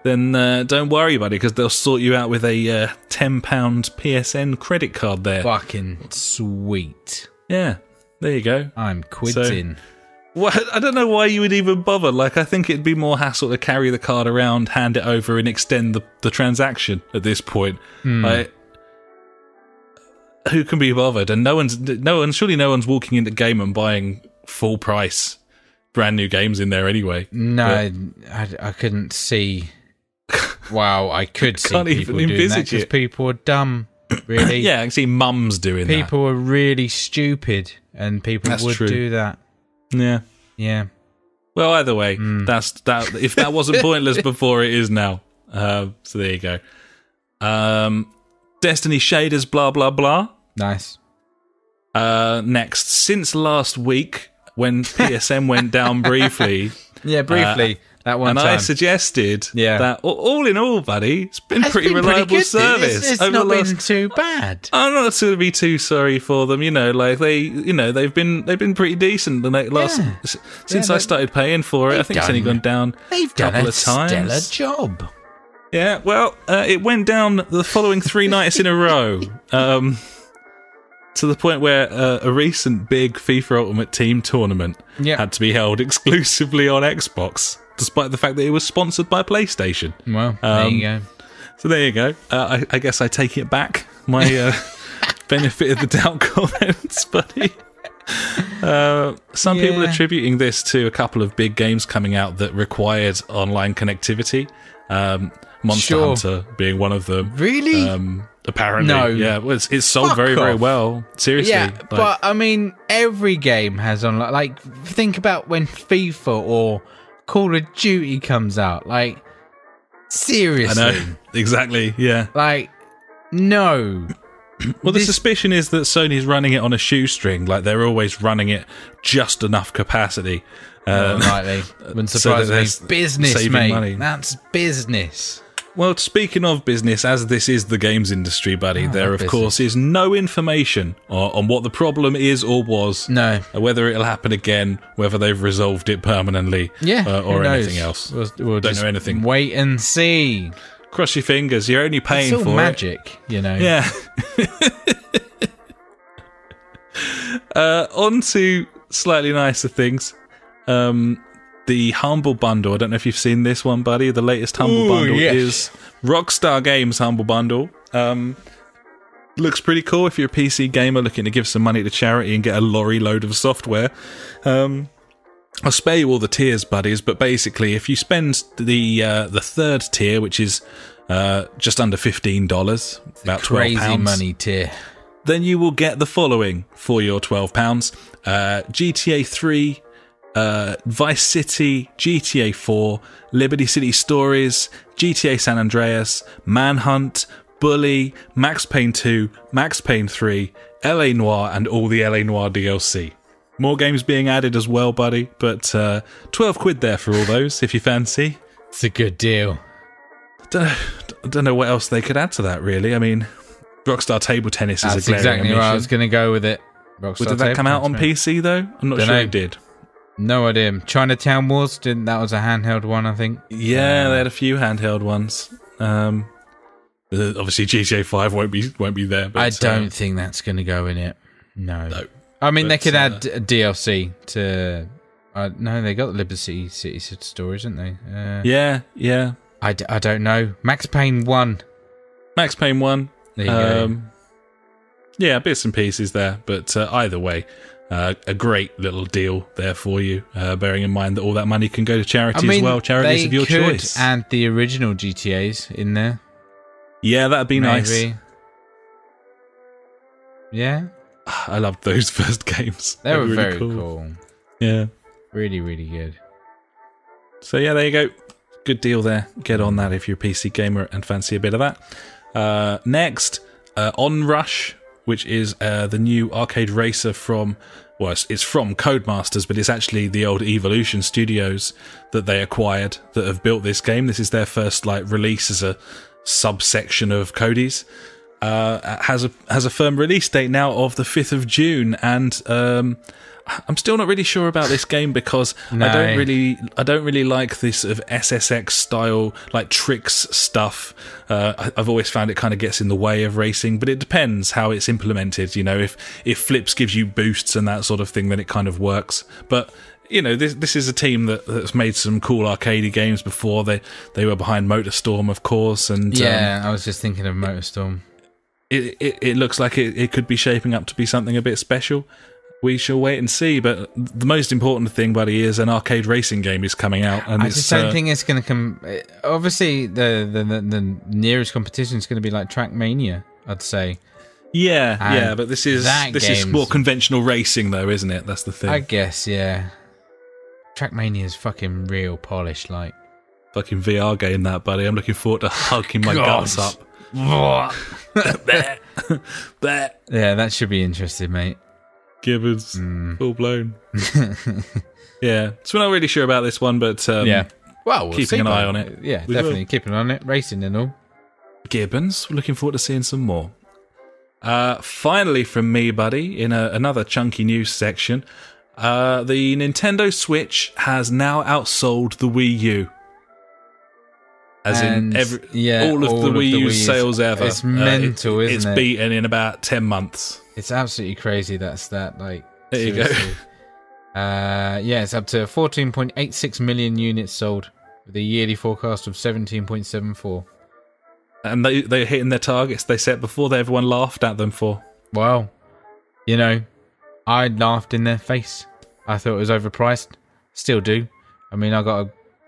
then don't worry, buddy, because they'll sort you out with a £10 PSN credit card there. Fucking sweet. Yeah, there you go. I'm quitting. Well, I don't know why you would even bother. I think it'd be more hassle to carry the card around, hand it over, and extend the transaction at this point. Who can be bothered? And surely no one's walking into game and buying full price brand new games in there anyway. No, I couldn't see. Wow, I could see people doing that because people are dumb. Really? Yeah, I can see mums doing that. People are really stupid, and people would do that. Yeah. Well, either way, that's that. If that wasn't pointless before, it is now. So there you go. Destiny shaders, blah blah blah. Nice. Next, since last week when PSN went down briefly. Yeah, briefly. That one time. I suggested that all in all, buddy, it's been pretty reliable service. It's not been too bad. I'm not to be too sorry for them. They've been pretty decent. Since I started paying for it, I think it's only gone down a couple of times. They've done a stellar job. Yeah, well, it went down the following 3 nights in a row. To the point where a recent big FIFA Ultimate Team tournament had to be held exclusively on Xbox, despite the fact that it was sponsored by PlayStation. Well, there you go. So there you go. I guess I take it back. My benefit of the doubt comments, buddy. Some people are attributing this to a couple of big games coming out that required online connectivity. Monster Hunter being one of them. Really? Apparently. No. Yeah, well, it's sold very, very well. Seriously. Yeah, but I mean, every game has online. Think about when FIFA or Call of Duty comes out. Seriously. I know. Exactly, yeah. Like, no. Well, the suspicion is that Sony's running it on a shoestring. Like, they're always running it just enough capacity. Unlikely. Wouldn't surprise me. Business, mate. Money. That's business. Well, speaking of business, as this is the games industry, buddy, there, of course, is no information on what the problem is or was. No. Whether it'll happen again, whether they've resolved it permanently, or anything else. We'll don't know anything. Wait and see. Cross your fingers. You're only paying it's all for magic, it. You know. Yeah. On to slightly nicer things. The Humble Bundle. I don't know if you've seen this one, buddy. The latest Humble Bundle is Rockstar Games Humble Bundle. Looks pretty cool if you're a PC gamer looking to give some money to charity and get a lorry load of software. I'll spare you all the tiers, buddies, but basically if you spend the third tier, which is just under $15, about £12, crazy money tier, then you will get the following for your £12. GTA 3, Vice City, GTA 4, Liberty City Stories, GTA San Andreas, Manhunt, Bully, Max Payne 2, Max Payne 3, LA Noire, and all the LA Noire DLC. More games being added as well, buddy, but £12 there for all those, if you fancy. It's a good deal. Don't know what else they could add to that, really. I mean, Rockstar Table Tennis is a glaring exactly omission. where I was going to go with it. Did that come out on PC, though? I'm not sure it did. No idea. Chinatown Wars, that was a handheld one, I think. Yeah, they had a few handheld ones. Obviously, GTA 5 won't be there. But, I don't think that's going to go in it. No. I mean, they could add DLC to... no, they got the Liberty City Stories, didn't they? Yeah. I don't know. Max Payne 1. Max Payne 1. There you go. Yeah, bits and pieces there. But either way... a great little deal there for you, bearing in mind that all that money can go to charity as well. Charities of your choice. They could add the original GTAs in there. Yeah, that'd be nice. Yeah? I loved those first games. They were really very cool. Yeah. Really, really good. So yeah, there you go. Good deal there. Get on that if you're a PC gamer and fancy a bit of that. Next, Onrush, which is the new arcade racer from... Well, it's from Codemasters, but it's actually the old Evolution Studios that they acquired that have built this game. This is their first release as a subsection of Cody's. Has a firm release date now of the 5th of June, and I'm still not really sure about this game because I don't really like this sort of SSX style tricks stuff. I've always found it kind of gets in the way of racing, but it depends how it's implemented. You know, if flips gives you boosts and that sort of thing, then it kind of works. But you know, this is a team that's made some cool arcadey games before. They were behind MotorStorm, of course, and I was just thinking of MotorStorm. It looks like it could be shaping up to be something a bit special. We shall wait and see, but the most important thing, buddy, is an arcade racing game is coming out. And I just don't think it's going to come... Obviously, the nearest competition is going to be like Trackmania, I'd say. Yeah, but this is more conventional racing, though, isn't it? That's the thing. I guess, yeah. Trackmania is fucking real polished, Fucking VR game, that, buddy. I'm looking forward to hugging my guts up. Yeah, that should be interesting, mate. Gibbons, full blown. Yeah, so we're not really sure about this one, but well, keeping an eye on it. Yeah, definitely keeping an eye on it, racing and all. Gibbons, we're looking forward to seeing some more. Finally, from me, buddy, in another chunky news section, the Nintendo Switch has now outsold the Wii U. As in all of the Wii U sales ever. It's mental, isn't it? It's beaten in about 10 months. It's absolutely crazy, that stat. There seriously. you go. It's up to 14.86 million units sold, with a yearly forecast of 17.74. And they're hitting their targets they set before that everyone laughed at them for. Well, you know, I laughed in their face. I thought it was overpriced. Still do. I mean,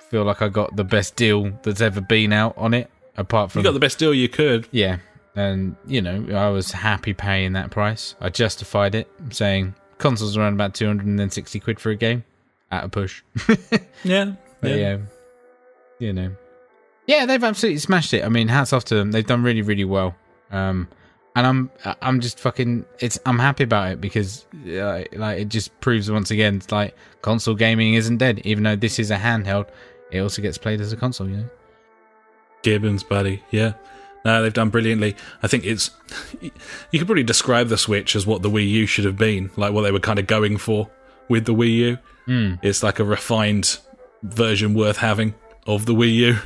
feel like I got the best deal that's ever been out on it, apart from... You got the best deal you could. Yeah, and, you know, I was happy paying that price. I justified it, saying consoles around about 260 quid for a game, at a push. Yeah. But yeah, you know, Yeah, they've absolutely smashed it. I mean, hats off to them. They've done really, really well. And I'm just fucking. I'm happy about it because like it just proves once again, it's like console gaming isn't dead. Even though this is a handheld, it also gets played as a console. You know. Gibbons, buddy. Yeah. No, they've done brilliantly. I think it's... You could probably describe the Switch as what the Wii U should have been, like what they were kind of going for with the Wii U. It's like a refined version worth having of the Wii U.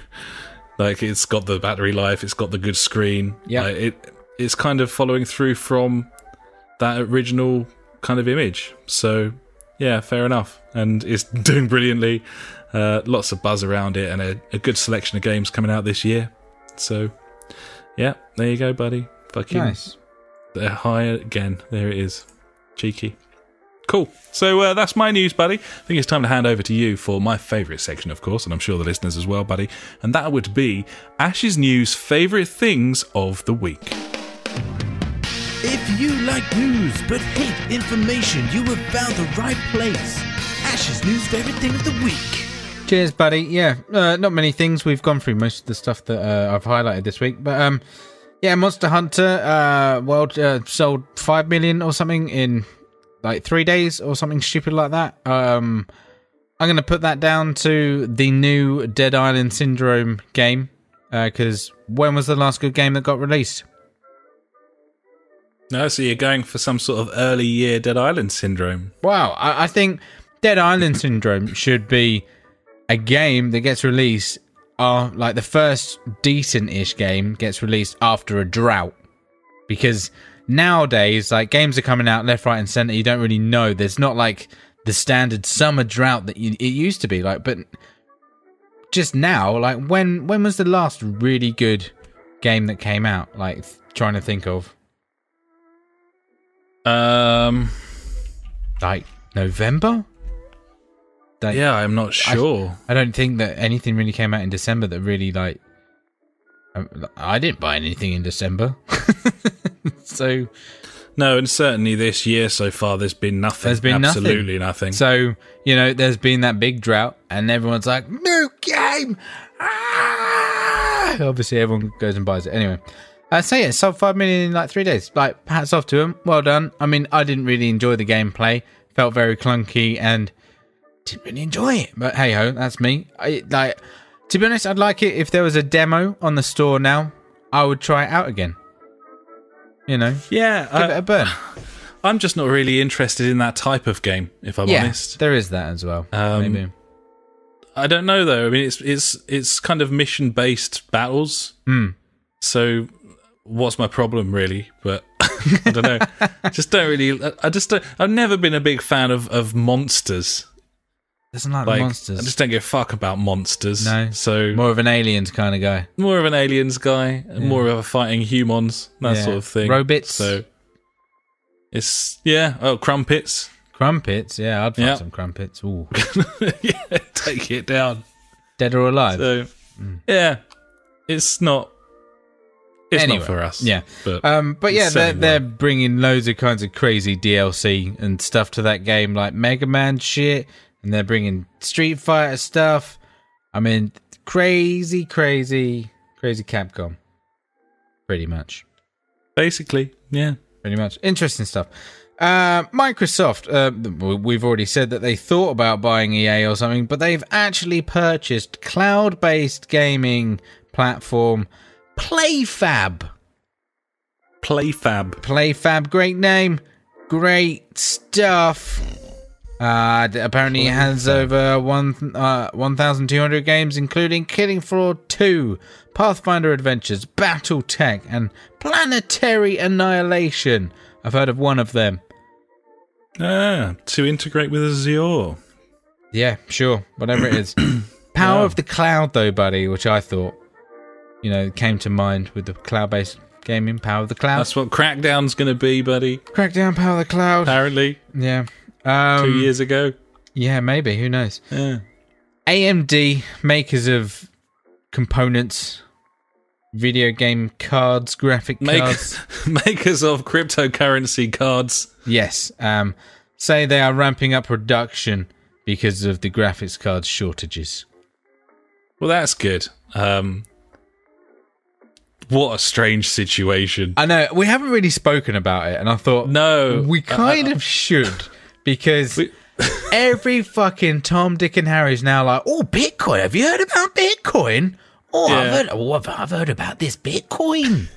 Like, it's got the battery life, it's got the good screen. Yeah. Like, it's kind of following through from that original kind of image. So, yeah, fair enough. And it's doing brilliantly. Lots of buzz around it and a good selection of games coming out this year. So... yeah, there you go, buddy. Fucking Nice. They're high again. There it is. Cheeky. Cool. So that's my news, buddy. I think it's time to hand over to you for my favourite section, of course, and I'm sure the listeners as well, buddy. And that would be Ash's News Favourite Things of the Week. If you like news but hate information, you have found the right place. Ash's News Favourite Thing of the Week. Cheers, buddy. Yeah, not many things. We've gone through most of the stuff that I've highlighted this week. But, yeah, Monster Hunter World sold 5 million or something in, like, 3 days or something stupid like that. I'm going to put that down to the new Dead Island Syndrome game. Because when was the last good game that got released? No, so you're going for some sort of early year Dead Island syndrome. Wow, I think Dead Island Syndrome should be... a game that gets released, like the first decent-ish game gets released after a drought. Because nowadays, like, games are coming out left, right, and centre. You don't really know. There's not like the standard summer drought that it used to be. Like, but just now, like, when was the last really good game that came out? Like, trying to think of. Like November. Yeah, I'm not sure. I don't think that anything really came out in December that really, like... I didn't buy anything in December. So... No, and certainly this year so far, there's been nothing. There's been absolutely nothing. So, you know, there's been that big drought, and everyone's like, new game! Ah! Obviously, everyone goes and buys it. Anyway, so yeah, sold 5 million in, like, 3 days. Like, hats off to them. Well done. I mean, I didn't really enjoy the gameplay. Felt very clunky, and... didn't really enjoy it, but hey ho, that's me. To be honest, I'd like it if there was a demo on the store now. I would try it out again. You know, yeah, give it a burn. I'm just not really interested in that type of game, if I'm honest. There is that as well. Maybe. I don't know though. I mean, it's kind of mission based battles. So, what's my problem really? But I don't know. Just don't really. I've never been a big fan of monsters. Doesn't like the monsters. I just don't give a fuck about monsters. No. So more of an aliens kind of guy. More of an aliens guy. Yeah. More of a fighting humans. That sort of thing. Robots. So it's Oh, crumpets. Crumpets. Yeah, I'd fight some crumpets. Ooh. Yeah, take it down. Dead or alive. So yeah, it's not. It's not for us. Yeah, but yeah, they're bringing loads of kinds of crazy DLC and stuff to that game, like Mega Man shit. And they're bringing Street Fighter stuff. I mean, crazy Capcom. Pretty much. Basically, yeah. Pretty much. Interesting stuff. Microsoft, we've already said that they thought about buying EA or something, but they've actually purchased cloud-based gaming platform PlayFab. PlayFab, great name. Great stuff. Apparently it has over 1,200 games, including Killing Floor 2, Pathfinder Adventures, Battletech, and Planetary Annihilation. I've heard of one of them. To integrate with Azure. Yeah, sure, whatever it is. Power of the Cloud, though, buddy, which I thought, came to mind with the cloud-based gaming. Power of the Cloud. That's what Crackdown's going to be, buddy. Crackdown, Power of the Cloud. Apparently. Yeah. 2 years ago. Yeah, maybe. Who knows? Yeah. AMD, makers of components, video game cards, graphic cards. Makers of cryptocurrency cards. Yes. Say they are ramping up production because of the graphics card shortages. Well, that's good. What a strange situation. I know, we haven't really spoken about it, and I thought, No. we kind of should, because every fucking Tom, Dick and Harry's now like, oh, Bitcoin, have you heard about Bitcoin? Oh, Yeah. I've heard about this Bitcoin.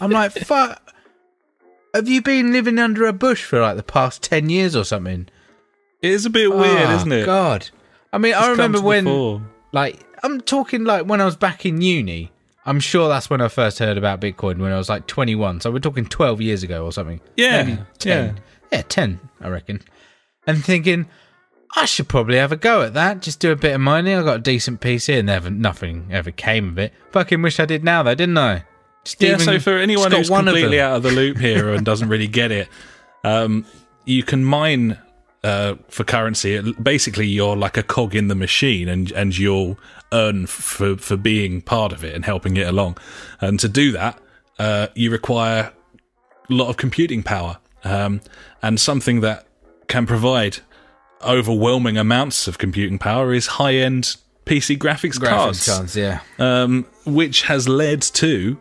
I'm like, fuck, have you been living under a bush for like the past 10 years or something? It is a bit weird, isn't it? God. I mean, I It's remember come to the fore. like, I'm talking like when I was back in uni. I'm sure that's when I first heard about Bitcoin, when I was like 21. So we're talking 12 years ago or something. Yeah. Maybe 10. Yeah, 10, I reckon. And thinking, I should probably have a go at that. Just do a bit of mining. I got a decent PC and nothing ever came of it. Fucking wish I did now, though, didn't I? So for anyone who's completely out of the loop here and doesn't really get it, you can mine for currency. Basically, you're like a cog in the machine, and you'll earn for being part of it and helping it along. And to do that, you require a lot of computing power, and something that can provide overwhelming amounts of computing power is high-end PC graphics cards. Yeah. Which has led to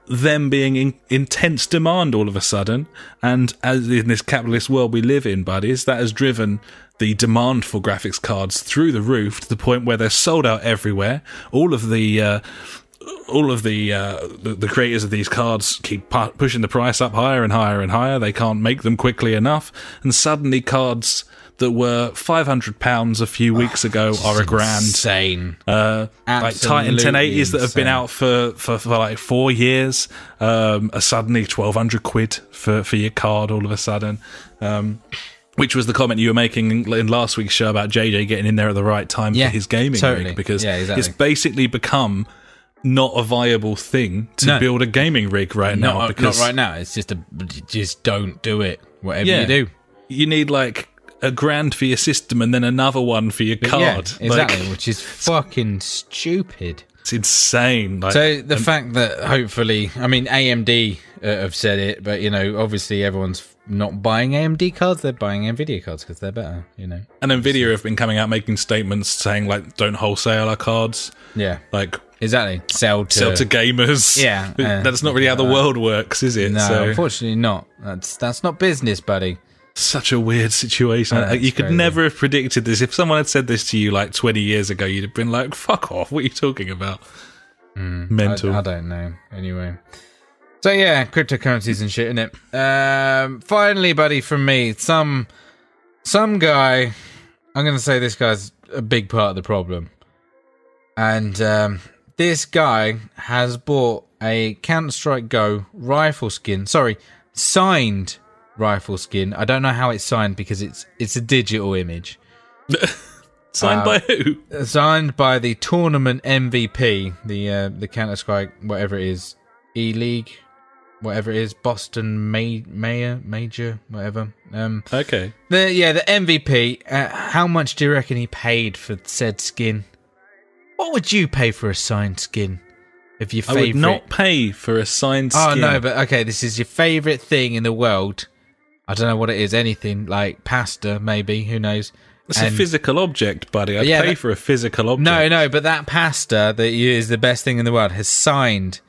them being in intense demand all of a sudden, and as in this capitalist world we live in, buddies, that has driven the demand for graphics cards through the roof to the point where they're sold out everywhere. All of the creators of these cards keep pushing the price up higher and higher and higher. They can't make them quickly enough, and suddenly cards that were £500 a few weeks ago are $1,000. Insane. Like Titan 1080s that have been out for like 4 years are suddenly £1,200 for your card all of a sudden. Which was the comment you were making in last week's show about JJ getting in there at the right time for his gaming rig, because it's basically become not a viable thing to build a gaming rig now. Because not right now. It's just don't do it. Whatever you do, you need like $1,000 for your system and then another one for your card. Yeah, exactly, which is fucking stupid. It's insane. So the fact that hopefully, I mean, AMD have said it, but obviously everyone's not buying AMD cards; they're buying Nvidia cards because they're better. And Nvidia have been coming out making statements saying like, "Don't wholesale our cards." Yeah, like exactly. Sell to gamers. Yeah, that's not really how the world works, is it? No, unfortunately not. That's not business, buddy. Such a weird situation. You could never have predicted this. If someone had said this to you like 20 years ago, you'd have been like, fuck off, what are you talking about? Mental. I don't know. Anyway. So yeah, cryptocurrencies and shit, innit? Finally, buddy, from me, some guy, I'm going to say this guy's a big part of the problem. And this guy has bought a Counter-Strike Go rifle skin. Sorry, signed rifle skin. I don't know how it's signed because it's a digital image. Signed by who? Signed by the tournament MVP, the Counter-Strike, whatever it is, E-League, whatever it is, Boston Major, whatever. Okay. The MVP. How much do you reckon he paid for said skin? What would you pay for a signed skin? If your favorite... I would not pay for a signed skin. Oh no, but okay, this is your favorite thing in the world. I don't know what it is. Anything like pasta, maybe. Who knows? It's a physical object, buddy. I'd pay for a physical object. No, but that pasta that is the best thing in the world has signed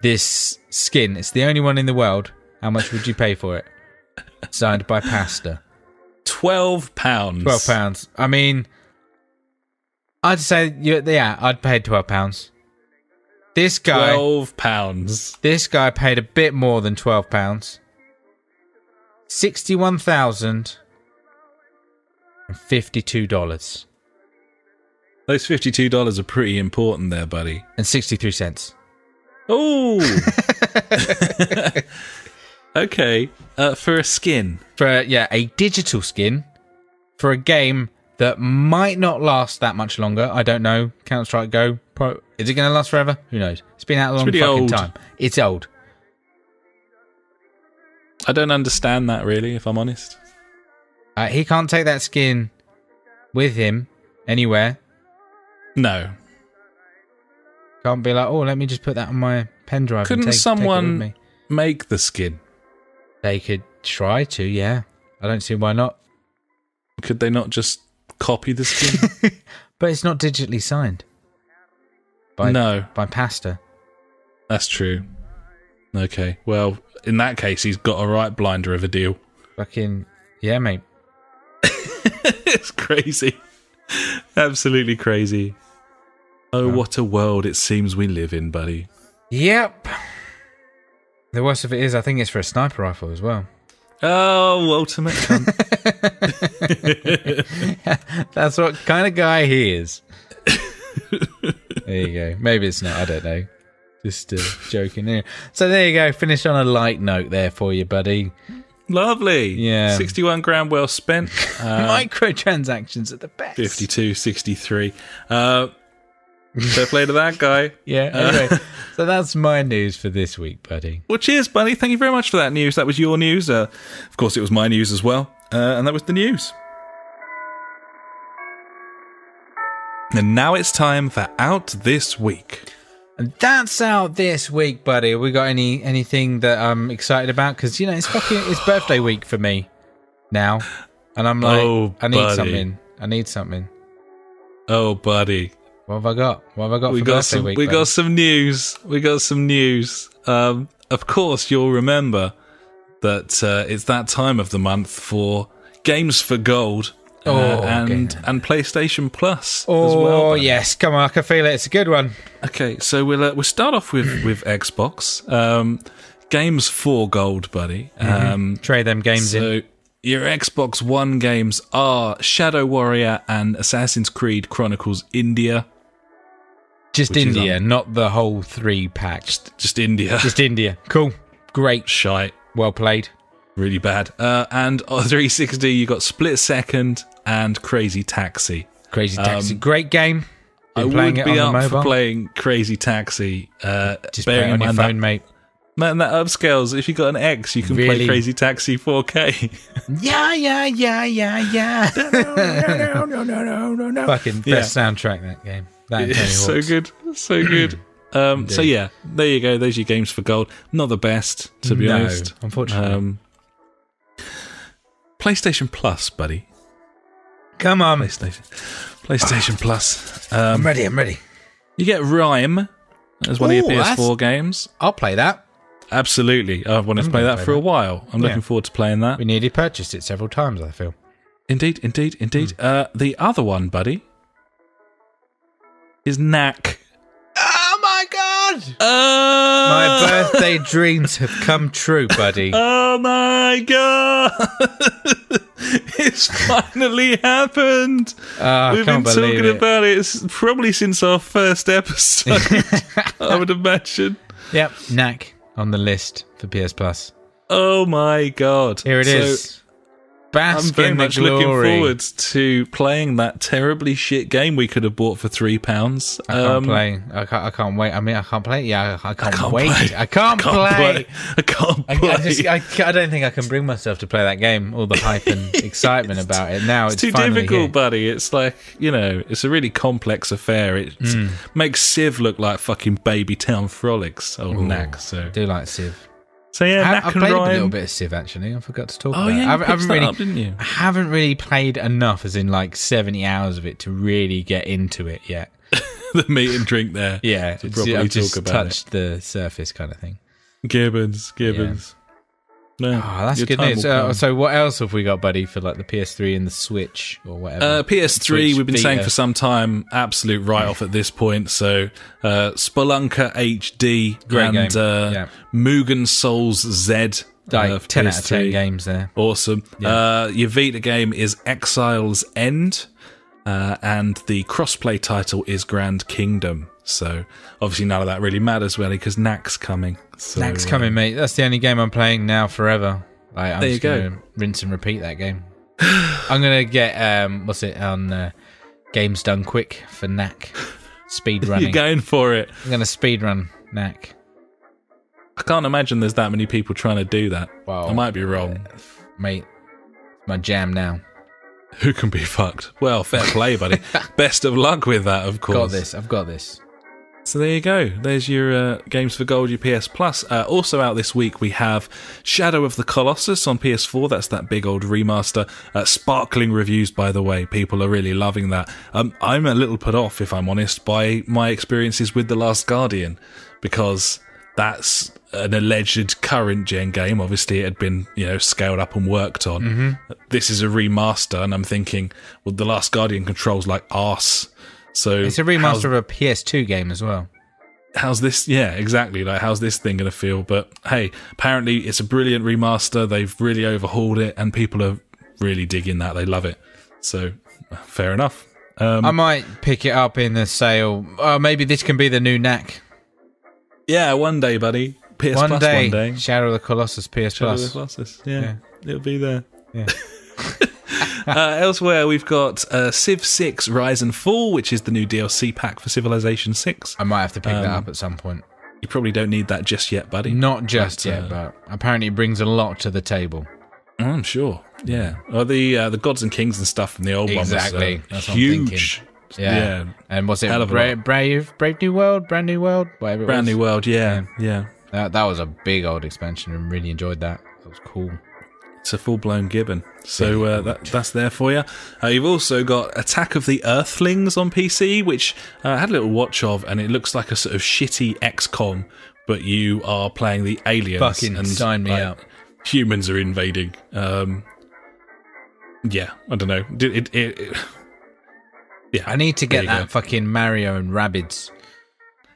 this skin. It's the only one in the world. How much would you pay for it? Signed by pasta. £12. £12. I mean, I'd say I'd pay £12. This guy, £12. This guy paid a bit more than £12. $61,052. Those $52 are pretty important there, buddy. And 63 cents. Oh! Okay. For a skin. For a digital skin for a game that might not last that much longer. I don't know. Counter-Strike Go. Is it going to last forever? Who knows? It's been out a long fucking time. It's old. I don't understand that, really, if I'm honest. He can't take that skin with him anywhere. No. Can't be like, let me just put that on my pen drive. Couldn't take someone it with me. make the skin? They could try to, yeah. I don't see why not. Could they not just copy the skin? But it's not digitally signed. By pasta. That's true. Okay, well, in that case, he's got a right blinder of a deal. Fucking, yeah, mate. It's crazy. Absolutely crazy. Oh, what a world it seems we live in, buddy. Yep. The worst of it is, I think it's for a sniper rifle as well. Oh, ultimate cunt. That's what kind of guy he is. There you go. Maybe it's not, I don't know. Just joking here. So there you go. Finish on a light note there for you, buddy. Lovely. Yeah. 61 grand well spent. Microtransactions are the best. 52.63. Fair play to that guy. Yeah, anyway. So that's my news for this week, buddy. Well, cheers, buddy. Thank you very much for that news. That was your news. Of course, it was my news as well. And that was the news. And now it's time for Out This Week. And that's out this week, buddy. We got anything that I'm excited about? Because, you know, it's birthday week for me now. And I'm like, I need something. Oh, buddy. What have I got? What have I got for birthday week? We got some news. Of course, you'll remember that it's that time of the month for Games for Gold and PlayStation Plus as well. Oh, yes. Come on, I can feel it. It's a good one. Okay, so we'll start off with Xbox. Games for Gold, buddy. Trade them games in. Your Xbox One games are Shadow Warrior and Assassin's Creed Chronicles India. Just India, not the whole 3-pack. Just India. Just India. Cool. Great. Shite. Well played. Really bad. And on 360, you got Split Second and Crazy Taxi. Crazy Taxi. Great game. I would be up for playing Crazy Taxi. Just play it on your phone, mate. Man, that upscales. If you got an X, you can play Crazy Taxi 4K. Yeah. No. Fucking best soundtrack, that game. It's so good. So good. So yeah, there you go. There's your Games for Gold. Not the best, to be honest. Unfortunately. PlayStation Plus, buddy. Come on. PlayStation Plus. I'm ready. You get Rime as one of your PS4 games. I'll play that. Absolutely. I've wanted to play that for a while. I'm looking forward to playing that. We nearly purchased it several times, I feel. Indeed. The other one, buddy, is Knack. Oh my god! My birthday dreams have come true, buddy. Oh my god! It's finally happened. We've been talking about it probably since our first episode, I would imagine. Yep, Knack on the list for PS Plus. Oh my god. Here it is. Bask I'm very in much the glory. looking forward to playing that terribly shit game we could have bought for £3. I can't play. I can't wait. I mean, I can't play. Yeah, I can't wait. I can't play. I don't think I can bring myself to play that game. All the hype and excitement about it. Now it's too difficult, buddy. It's like, you know, it's a really complex affair. It makes Civ look like fucking Baby Town Frolics. Old Knack. So I do like Civ. So yeah, I played a little bit of Civ actually. I forgot to talk about it. I haven't really, didn't you? I haven't really played enough, as in like 70 hours of it, to really get into it yet. The meat and drink there. Yeah, I've just touched the surface kind of thing. Gibbons. Yeah. No, that's good news. So what else have we got, buddy, for like the PS3 and the Switch or whatever? PS3, Switch, we've been saying for some time, absolute write-off at this point. So Spelunker HD and Mugen Souls Z. Like 10 out of 10 games there. Awesome. Yeah. Your Vita game is Exile's End, and the crossplay title is Grand Kingdom. So obviously none of that really matters really because Knack's coming. So, Knack's coming, mate. That's the only game I'm playing now forever. I'm there you go. Gonna rinse and repeat that game. I'm gonna get on Games Done Quick for Knack. Speed running. You're going for it. I'm gonna speed run Knack. I can't imagine there's that many people trying to do that. Well, I might be wrong. Mate, my jam now. Who can be fucked? Well, fair play, buddy. Best of luck with that, of course. I've got this. So there you go. There's your Games for Gold, your PS Plus. Also out this week, we have Shadow of the Colossus on PS4. That's that big old remaster. Sparkling reviews, by the way. People are really loving that. I'm a little put off, if I'm honest, by my experiences with The Last Guardian, because that's an alleged current gen game. Obviously, it had been, scaled up and worked on. Mm-hmm. This is a remaster, and I'm thinking, well, The Last Guardian controls like arse. So it's a remaster of a PS2 game as well. How's this? Yeah, exactly. Like, how's this thing going to feel? But hey, apparently it's a brilliant remaster. They've really overhauled it, and people are really digging that. They love it. So, fair enough. I might pick it up in the sale. Maybe this can be the new Knack. Yeah, one day, buddy. PS one Plus day. One day. Shadow of the Colossus PS Shadow Plus. of the Colossus. Yeah, it'll be there. Yeah. Elsewhere, we've got Civ 6 Rise and Fall, which is the new DLC pack for Civilization 6. I might have to pick that up at some point. You probably don't need that just yet, buddy. Not just yet, but apparently it brings a lot to the table. I'm sure. Yeah. Well, the Gods and Kings and stuff from the old one was That's huge. what I'm thinking. Yeah. And what's it? Brave New World? Brand New World? Whatever it was. Brand New World, yeah. That was a big old expansion and really enjoyed that. That was cool. It's a full-blown gibbon. So that's there for you. You've also got Attack of the Earthlings on PC, which I had a little watch of, and it looks like a sort of shitty XCOM, but you are playing the aliens. Fucking and, sign me up. Humans are invading. Yeah, I don't know. Yeah, I need to get that fucking Mario and Rabbids.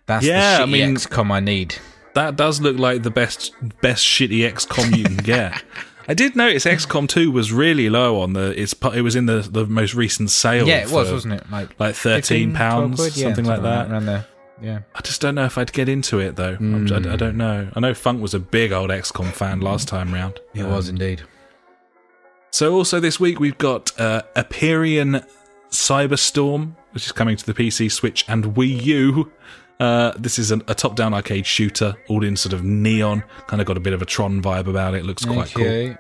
That's the shitty XCOM I need. That does look like the best shitty XCOM you can get. I did notice XCOM 2 was really low on it was in the most recent sale. Yeah, it was, wasn't it? Like £13, something like that. Around there. Yeah. I just don't know if I'd get into it though. I don't know. I know Funk was a big old XCOM fan last time round. It was indeed. So also this week we've got Empyrean Cyberstorm, which is coming to the PC, Switch, and Wii U. This is a top-down arcade shooter, all in sort of neon. Kind of got a bit of a Tron vibe about it. Looks quite cool.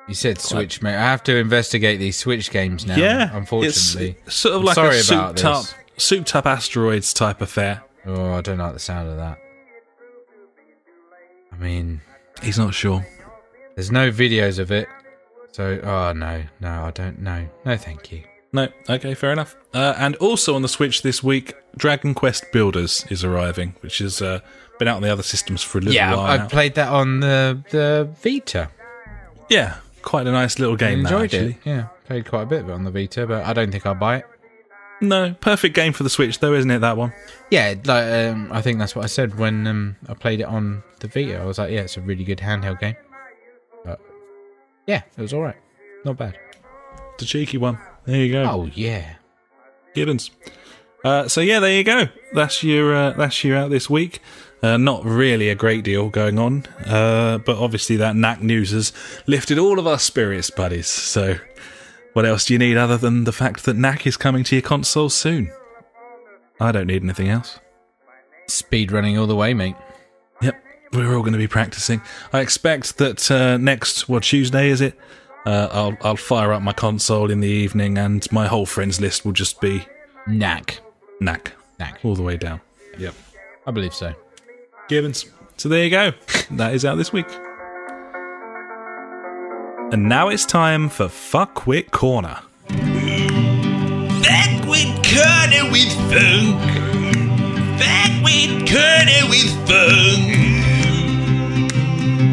You said Switch, mate. I have to investigate these Switch games now. Yeah, unfortunately, it's sort of like a souped-up asteroids type affair. Oh, I don't like the sound of that. I mean, he's not sure. There's no videos of it, so no, I don't know. No, thank you. No, okay, fair enough. And also on the Switch this week, Dragon Quest Builders is arriving, which has been out on the other systems for a little while now. I played that on the Vita. Yeah, quite a nice little game. Enjoyed it. Yeah, played quite a bit of it on the Vita, but I don't think I'll buy it. No, perfect game for the Switch though, isn't it, that one? Yeah, I think that's what I said when I played it on the Vita. I was like, yeah, it's a really good handheld game. But yeah, it was alright. Not bad. It's a cheeky one. There you go. Oh yeah, Gibbons. So yeah, there you go. That's your out this week. Not really a great deal going on, but obviously that Knack news has lifted all of our spirits, buddies. So what else do you need other than the fact that Knack is coming to your console soon? I don't need anything else. Speed running all the way, mate. Yep, we're all going to be practicing. I expect that next Tuesday is it? I'll fire up my console in the evening, and my whole friends list will just be Knack, all the way down. Yep, I believe so. Gibbons. So there you go. That is out this week. And now it's time for Fuckwit Corner. Fuckwit Corner with Funk. Fuckwit Corner with Funk.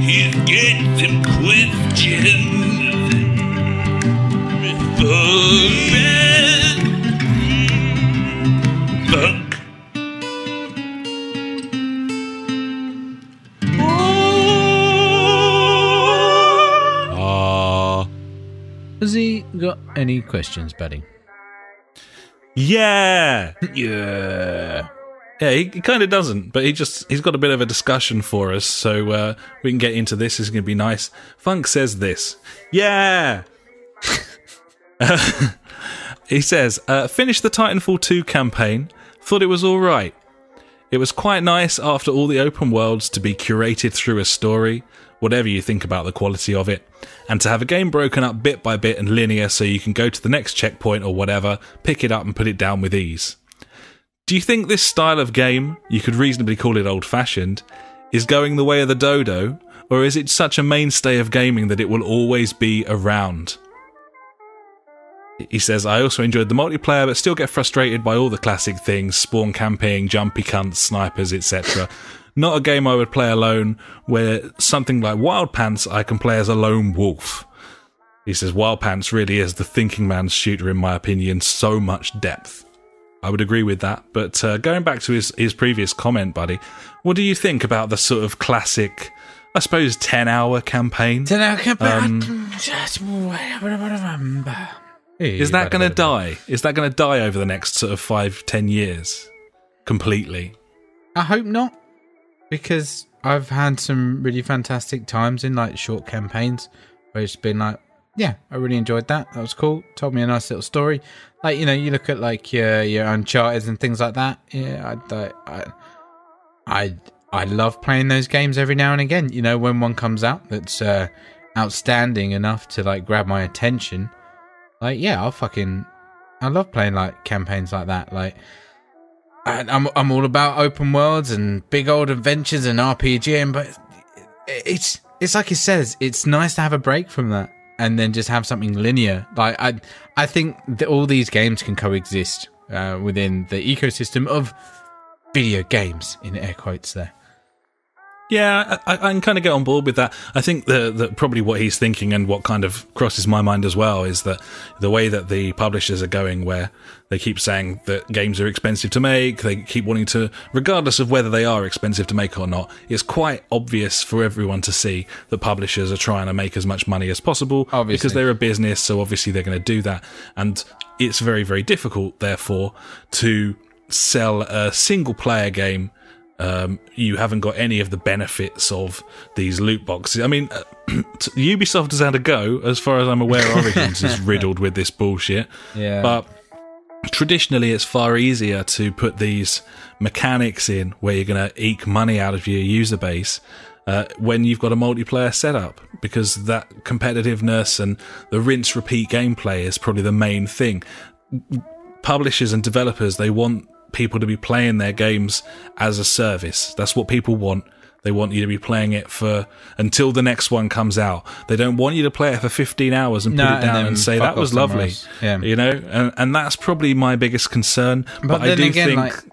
He's got some questions. Funk. Has he got any questions, buddy? Yeah. Yeah. Yeah, he kind of doesn't, but he's got a bit of a discussion for us, so we can get into this. It's going to be nice. Funk says this. Yeah. He says, finished the Titanfall 2 campaign, thought it was alright. It was quite nice after all the open worlds to be curated through a story, whatever you think about the quality of it, and to have a game broken up bit by bit and linear so you can go to the next checkpoint or whatever, pick it up and put it down with ease. Do you think this style of game, you could reasonably call it old-fashioned, is going the way of the dodo, or is it such a mainstay of gaming that it will always be around? He says, I also enjoyed the multiplayer, but still get frustrated by all the classic things, spawn camping, jumpy cunts, snipers, etc. not a game I would play alone, where something like Wild Pants I can play as a lone wolf. He says Wild Pants really is the thinking man's shooter, in my opinion, so much depth. I would agree with that, but going back to his previous comment, buddy, what do you think about the sort of classic, I suppose, 10-hour campaign? 10-hour campaign. Is that going to die? Is that going to die over the next sort of 5-10 years? Completely? I hope not, because I've had some really fantastic times in like short campaigns where it's been like, yeah, I really enjoyed that. That was cool. Told me a nice little story. Like, you know, you look at like your Uncharted and things like that. Yeah, I love playing those games every now and again. You know, when one comes out that's outstanding enough to like grab my attention. Like, yeah, I love playing like campaigns like that. Like, I'm all about open worlds and big old adventures and RPGing, but it's like it says, it's nice to have a break from that. And then just have something linear. Like I think that all these games can coexist within the ecosystem of video games, in air quotes there. Yeah, I can kind of get on board with that. I think that probably what he's thinking and what kind of crosses my mind as well is that the way that the publishers are going, where they keep saying that games are expensive to make, they keep wanting to, regardless of whether they are expensive to make or not, it's quite obvious for everyone to see that publishers are trying to make as much money as possible. Obviously. Because they're a business, so obviously they're going to do that. And it's very, very difficult, therefore, to sell a single-player game. You haven't got any of the benefits of these loot boxes. I mean, Ubisoft has had a go. As far as I'm aware, Origins is riddled with this bullshit. Yeah. But traditionally, it's far easier to put these mechanics in where you're going to eke money out of your user base when you've got a multiplayer setup, because that competitiveness and the rinse-repeat gameplay is probably the main thing. Publishers and developers, they want people to be playing their games as a service. That's what people want. They want you to be playing it for until the next one comes out. They don't want you to play it for 15 hours and put it down and say that was lovely. Yeah. You know, and that's probably my biggest concern. But then I do again, think like,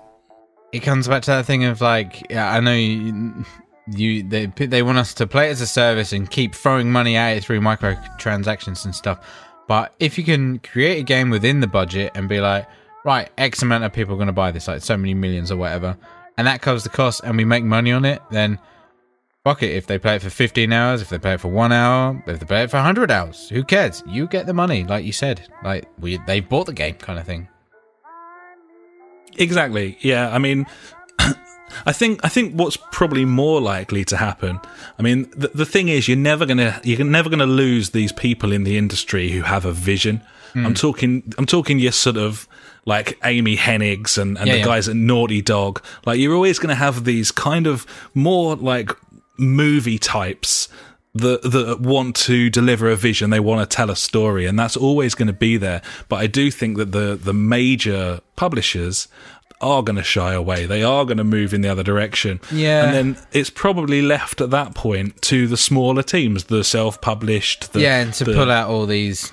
it comes back to that thing of like, yeah, I know they want us to play it as a service and keep throwing money at it through microtransactions and stuff. But if you can create a game within the budget and be like, right, X amount of people are going to buy this, like so many millions or whatever, and that covers the cost and we make money on it, then fuck it. If they play it for 15 hours, if they play it for 1 hour, if they play it for 100 hours, who cares? You get the money, like you said. Like, they've bought the game kind of thing. Exactly, yeah. I mean, I think what's probably more likely to happen, I mean, the thing is, you're never gonna lose these people in the industry who have a vision. I'm talking your sort of like Amy Hennigs and the guys at Naughty Dog. Like, you're always going to have these kind of more like movie types that want to deliver a vision. They want to tell a story, and that's always going to be there. But I do think that the major publishers are going to shy away. They are going to move in the other direction. Yeah. And then it's probably left at that point to the smaller teams, the self-published. And to pull out all these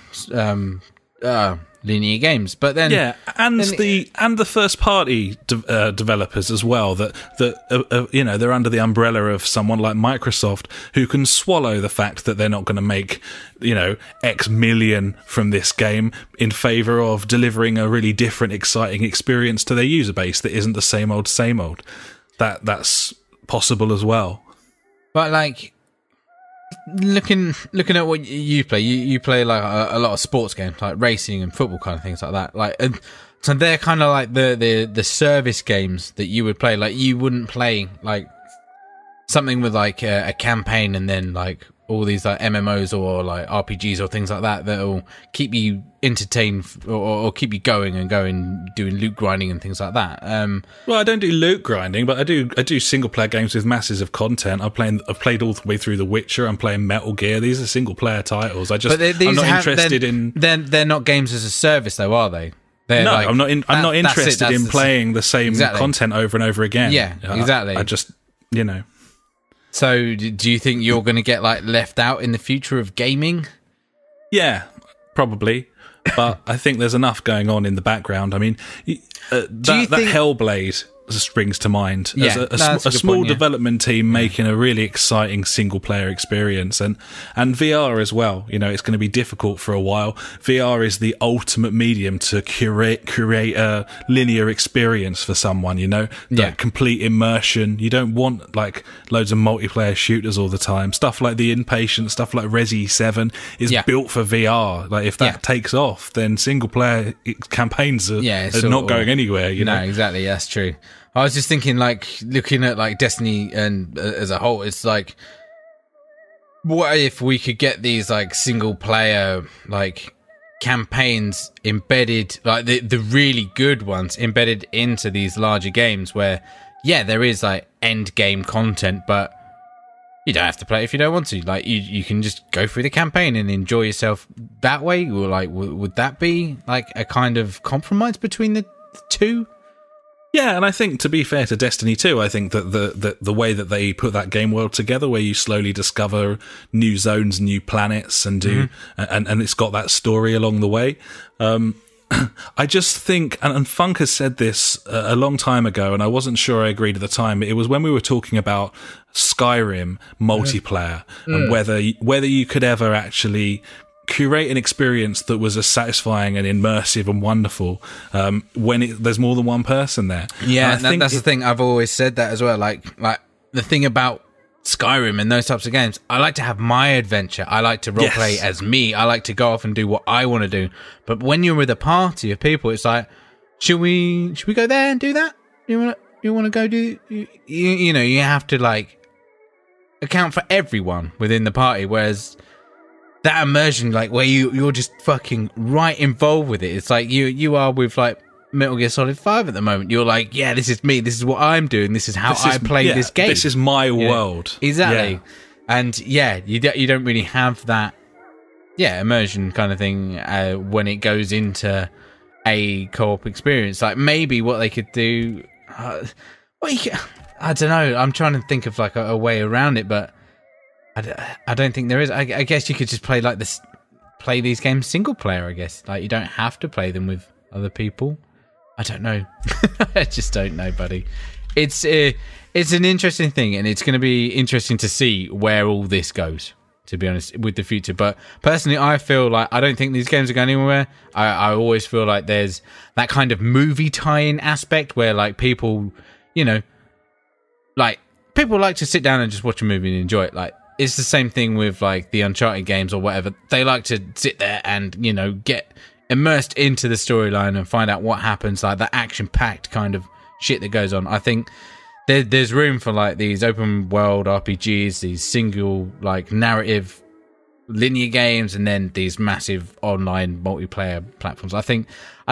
linear games. But then... Yeah, and the first-party developers as well, that you know, they're under the umbrella of someone like Microsoft, who can swallow the fact that they're not going to make, you know, X million from this game in favour of delivering a really different, exciting experience to their user base that isn't the same old. That's possible as well. But, like, looking at what you play, you play like a lot of sports games, like racing and football kind of things like that. Like, and so they're kind of like the service games that you would play. Like, you wouldn't play like something with like a campaign and then like all these like MMOs or like RPGs or things like that that'll keep you entertained or keep you going doing loot grinding and things like that. Well, I don't do loot grinding, but I do single player games with masses of content. I've played all the way through The Witcher. I'm playing Metal Gear. These are single player titles. I'm not interested in. They're not games as a service, though, are they? No, like, I'm not interested in playing the same content over and over again. Yeah, exactly. I just, you know. So, do you think you're going to get like left out in the future of gaming? Yeah, probably. But I think there's enough going on in the background. I mean, that Hellblade springs to mind. Yeah, As a small development team making a really exciting single player experience, and VR as well. You know, it's going to be difficult for a while. VR is the ultimate medium to create a linear experience for someone. You know, that complete immersion. You don't want like loads of multiplayer shooters all the time. Stuff like The Inpatient, stuff like Resi 7 is built for VR. Like if that takes off, then single player campaigns are not going anywhere. You know, exactly. That's true. I was just thinking, like, looking at like Destiny and as a whole, it's like, what if we could get these like single player like campaigns embedded, like the really good ones embedded into these larger games where, there is like end game content, but you don't have to play it if you don't want to. Like you can just go through the campaign and enjoy yourself that way. Or like, would that be like a kind of compromise between the two? Yeah, and I think, to be fair to Destiny 2, I think that the way that they put that game world together, where you slowly discover new zones, new planets, and and it's got that story along the way. I just think, and Funk has said this a long time ago, and I wasn't sure I agreed at the time. It was when we were talking about Skyrim multiplayer and whether you could ever actually curate an experience that was as satisfying and immersive and wonderful when there's more than one person there. Yeah, that's the thing. I've always said that as well. Like the thing about Skyrim and those types of games, I like to have my adventure. I like to roleplay as me. I like to go off and do what I want to do. But when you're with a party of people, it's like, should we go there and do that? You want to go do? You know, you have to like account for everyone within the party, whereas that immersion, like where you're just fucking right involved with it. It's like you are with like Metal Gear Solid 5 at the moment. You're like, this is me. This is what I'm doing. This is how I play this game. This is my world. Exactly. Yeah. And you don't really have that immersion kind of thing when it goes into a co-op experience. Like maybe what they could do, I don't know. I'm trying to think of like a way around it, but I don't think there is. I guess you could just play like this, play these games single player. I guess like you don't have to play them with other people. I don't know. I just don't know, buddy. It's an interesting thing, and it's going to be interesting to see where all this goes, to be honest, with the future. But personally, I feel like I don't think these games are going anywhere. I always feel like there's that kind of movie tie-in aspect where like people, like people like to sit down and just watch a movie and enjoy it. Like it's the same thing with like the Uncharted games or whatever. They like to sit there and, get immersed into the storyline and find out what happens, like the action-packed kind of shit that goes on. I think there's room for like these open world RPGs, these single like narrative linear games, and then these massive online multiplayer platforms. I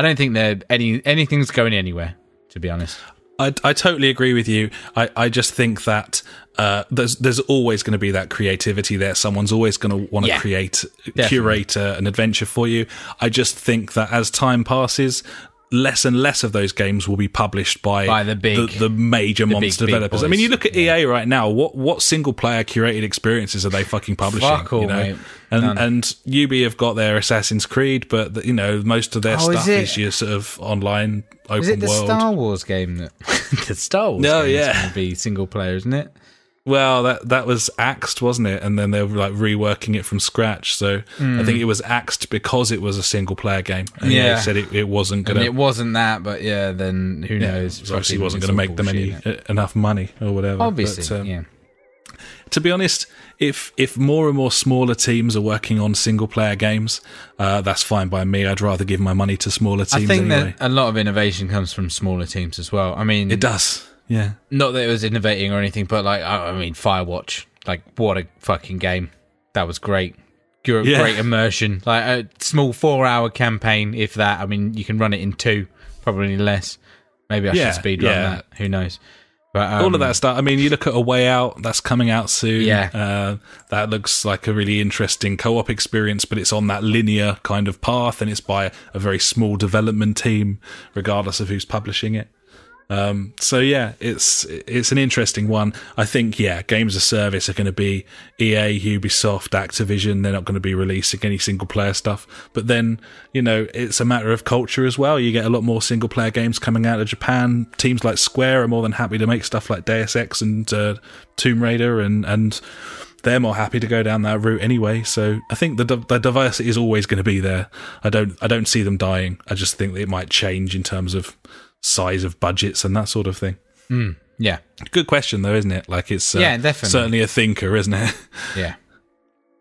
don't think anything's going anywhere, to be honest. I totally agree with you. I just think that there's always going to be that creativity there. Someone's always going to want to curate an adventure for you. I just think that as time passes, less and less of those games will be published by the major monster developers. I mean, you look at EA right now. What single player curated experiences are they fucking publishing? Fuck all, mate. And UB have got their Assassin's Creed, but most of their stuff is your sort of online open world. Is it the Star Wars game that the Star Wars game is going to be single player, isn't it? Well, that was axed, wasn't it? And then they were like reworking it from scratch. So I think it was axed because it was a single player game. And they said it wasn't going to. It wasn't that, but then who knows? Obviously, it wasn't going to make them enough money or whatever. Obviously, but, to be honest, if more and more smaller teams are working on single player games, that's fine by me. I'd rather give my money to smaller teams. I think that a lot of innovation comes from smaller teams as well. I mean, it does. Yeah. Not that it was innovating or anything, but like, I mean, Firewatch, like what a fucking game. That was great. Great immersion. Like a small 4-hour campaign, if that. I mean, you can run it in 2, probably less. Maybe I should speed run that. Who knows? But all of that stuff. I mean, you look at A Way Out, that's coming out soon. Yeah. That looks like a really interesting co-op experience, but it's on that linear kind of path, and it's by a very small development team, regardless of who's publishing it. So yeah, it's an interesting one. I think games of service are going to be EA, Ubisoft, Activision. They're not going to be releasing any single player stuff. But then it's a matter of culture as well. You get a lot more single player games coming out of Japan. Teams like Square are more than happy to make stuff like Deus Ex and Tomb Raider, and they're more happy to go down that route anyway. So I think the diversity is always going to be there. I don't see them dying. I just think that it might change in terms of size of budgets and that sort of thing. Yeah. Good question though, isn't it? Like it's definitely. Certainly a thinker, isn't it? Yeah.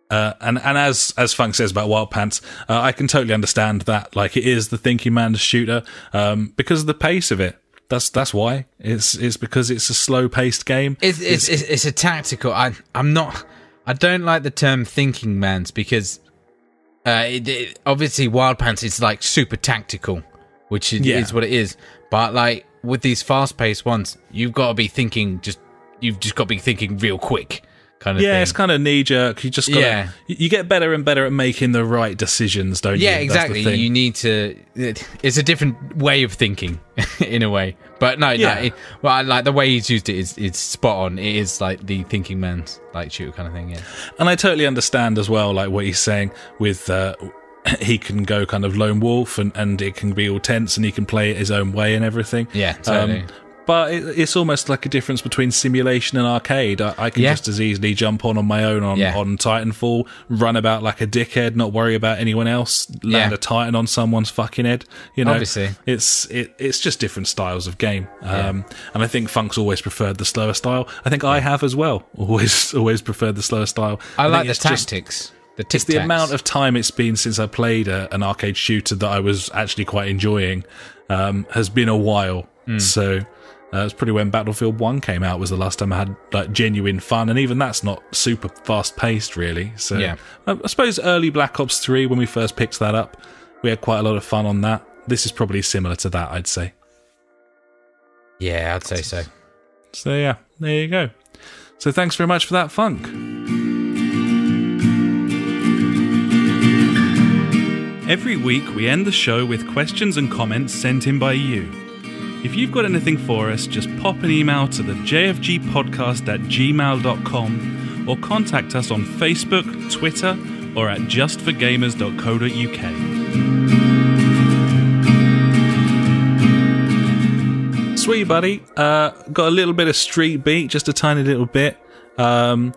And as Funk says about Wild Pants, I can totally understand that. Like it is the thinking man's shooter because of the pace of it. That's why. It's because it's a slow paced game. It's a tactical. I don't like the term thinking man's because obviously Wild Pants is like super tactical, which is what it is. But like with these fast-paced ones, you've got to be thinking. You've just got to be thinking real quick, kind of thing. Yeah, it's kind of knee-jerk. You just got you get better and better at making the right decisions, don't you? Yeah, exactly. You need to. It's a different way of thinking, in a way. But no, like the way he's used it is spot on. It is like the thinking man's like shooter kind of thing. Yeah, and I totally understand as well, like what he's saying with. He can go kind of lone wolf and it can be all tense and he can play it his own way and everything. Yeah, totally. But it's almost like a difference between simulation and arcade. I can just as easily jump on my own on Titanfall, run about like a dickhead, not worry about anyone else, land a Titan on someone's fucking head. Obviously. It's just different styles of game. And I think Funk's always preferred the slower style. I think I have as well. Always preferred the slower style. I like the tactics. It's the amount of time it's been since I played an arcade shooter that I was actually quite enjoying has been a while. So it's probably when Battlefield 1 came out was the last time I had like genuine fun, and even that's not super fast paced really. So I suppose early Black Ops 3 when we first picked that up, we had quite a lot of fun on that. This is probably similar to that, I'd say. Yeah, I'd say so. So yeah, there you go. So thanks very much for that, Funk. Every week, we end the show with questions and comments sent in by you. If you've got anything for us, just pop an email to the jfgpodcast@gmail.com or contact us on Facebook, Twitter, or at justforgamers.co.uk. Sweet, buddy. Got a little bit of Street Beat, just a tiny little bit. So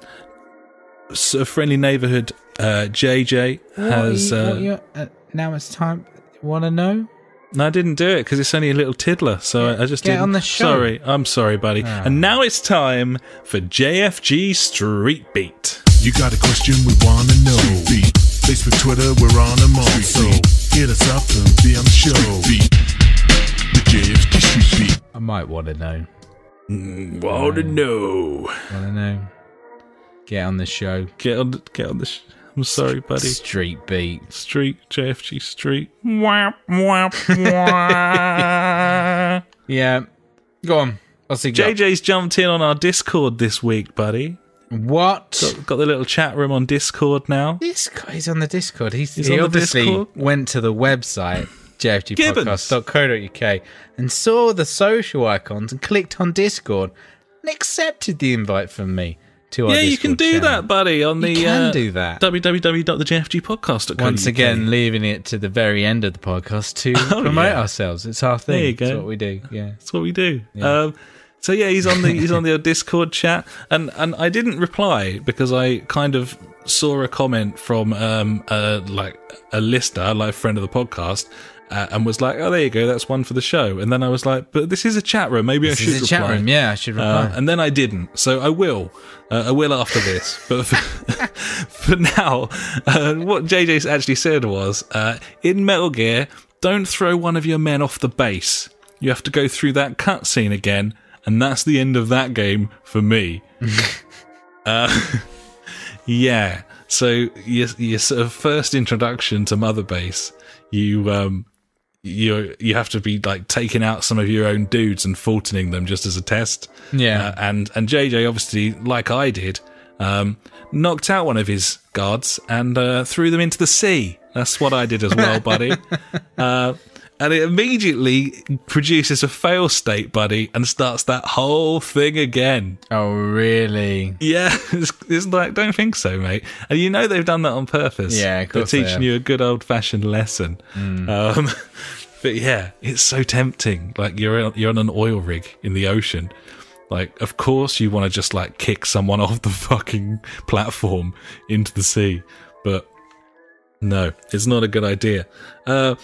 friendly neighbourhood JJ has... now it's time. Want to know? No, I didn't do it because it's only a little tiddler, so I just didn't. Get on the show. I'm sorry, buddy. Oh. And now it's time for JFG Street Beat. You got a question we want to know. Street Beat. Facebook, Twitter, we're on them all. So hit us up and be on the show. Street Beat. The JFG Street Beat. I might want to know. Want to know. Get on the show. Get on the show. I'm sorry, buddy. Street Beat. JFG Street. Yeah. Go on. What's he got? JJ's jumped in on our Discord this week, buddy. What? Got the little chat room on Discord now. He's on the Discord. He on obviously the Discord. went to the website, jfgpodcast.co.uk, and saw the social icons and clicked on Discord and accepted the invite from me. Yeah, you can do that, buddy, on the do that. www.thejfgpodcast.co.uk. Once again, leaving it to the very end of the podcast to promote ourselves. It's our thing. There you go. It's what we do. Yeah, it's what we do. Yeah. So yeah, he's on the Discord chat, and I didn't reply because I kind of saw a comment from like a listener, like a friend of the podcast. And was like, oh, there you go, that's one for the show. And then I was like, but this is a chat room, maybe I should reply. Chat room, yeah, I should reply. And then I didn't, so I will after this. But for now, what JJ actually said was, in Metal Gear, don't throw one of your men off the base. You have to go through that cutscene again, and that's the end of that game for me. Yeah, so your sort of first introduction to Mother Base, you have to be like taking out some of your own dudes and faulting them just as a test. Yeah. And JJ, obviously, like I did, knocked out one of his guards and threw them into the sea. That's what I did as well, buddy. and it immediately produces a fail state, buddy, and starts that whole thing again. Oh, really? Yeah, it's like, don't think so, mate. And you know they've done that on purpose. Yeah, of course they're teaching you a good old-fashioned lesson. But yeah, it's so tempting. Like, you're on an oil rig in the ocean. Like, of course you want to just, like, kick someone off the fucking platform into the sea. But no, it's not a good idea. You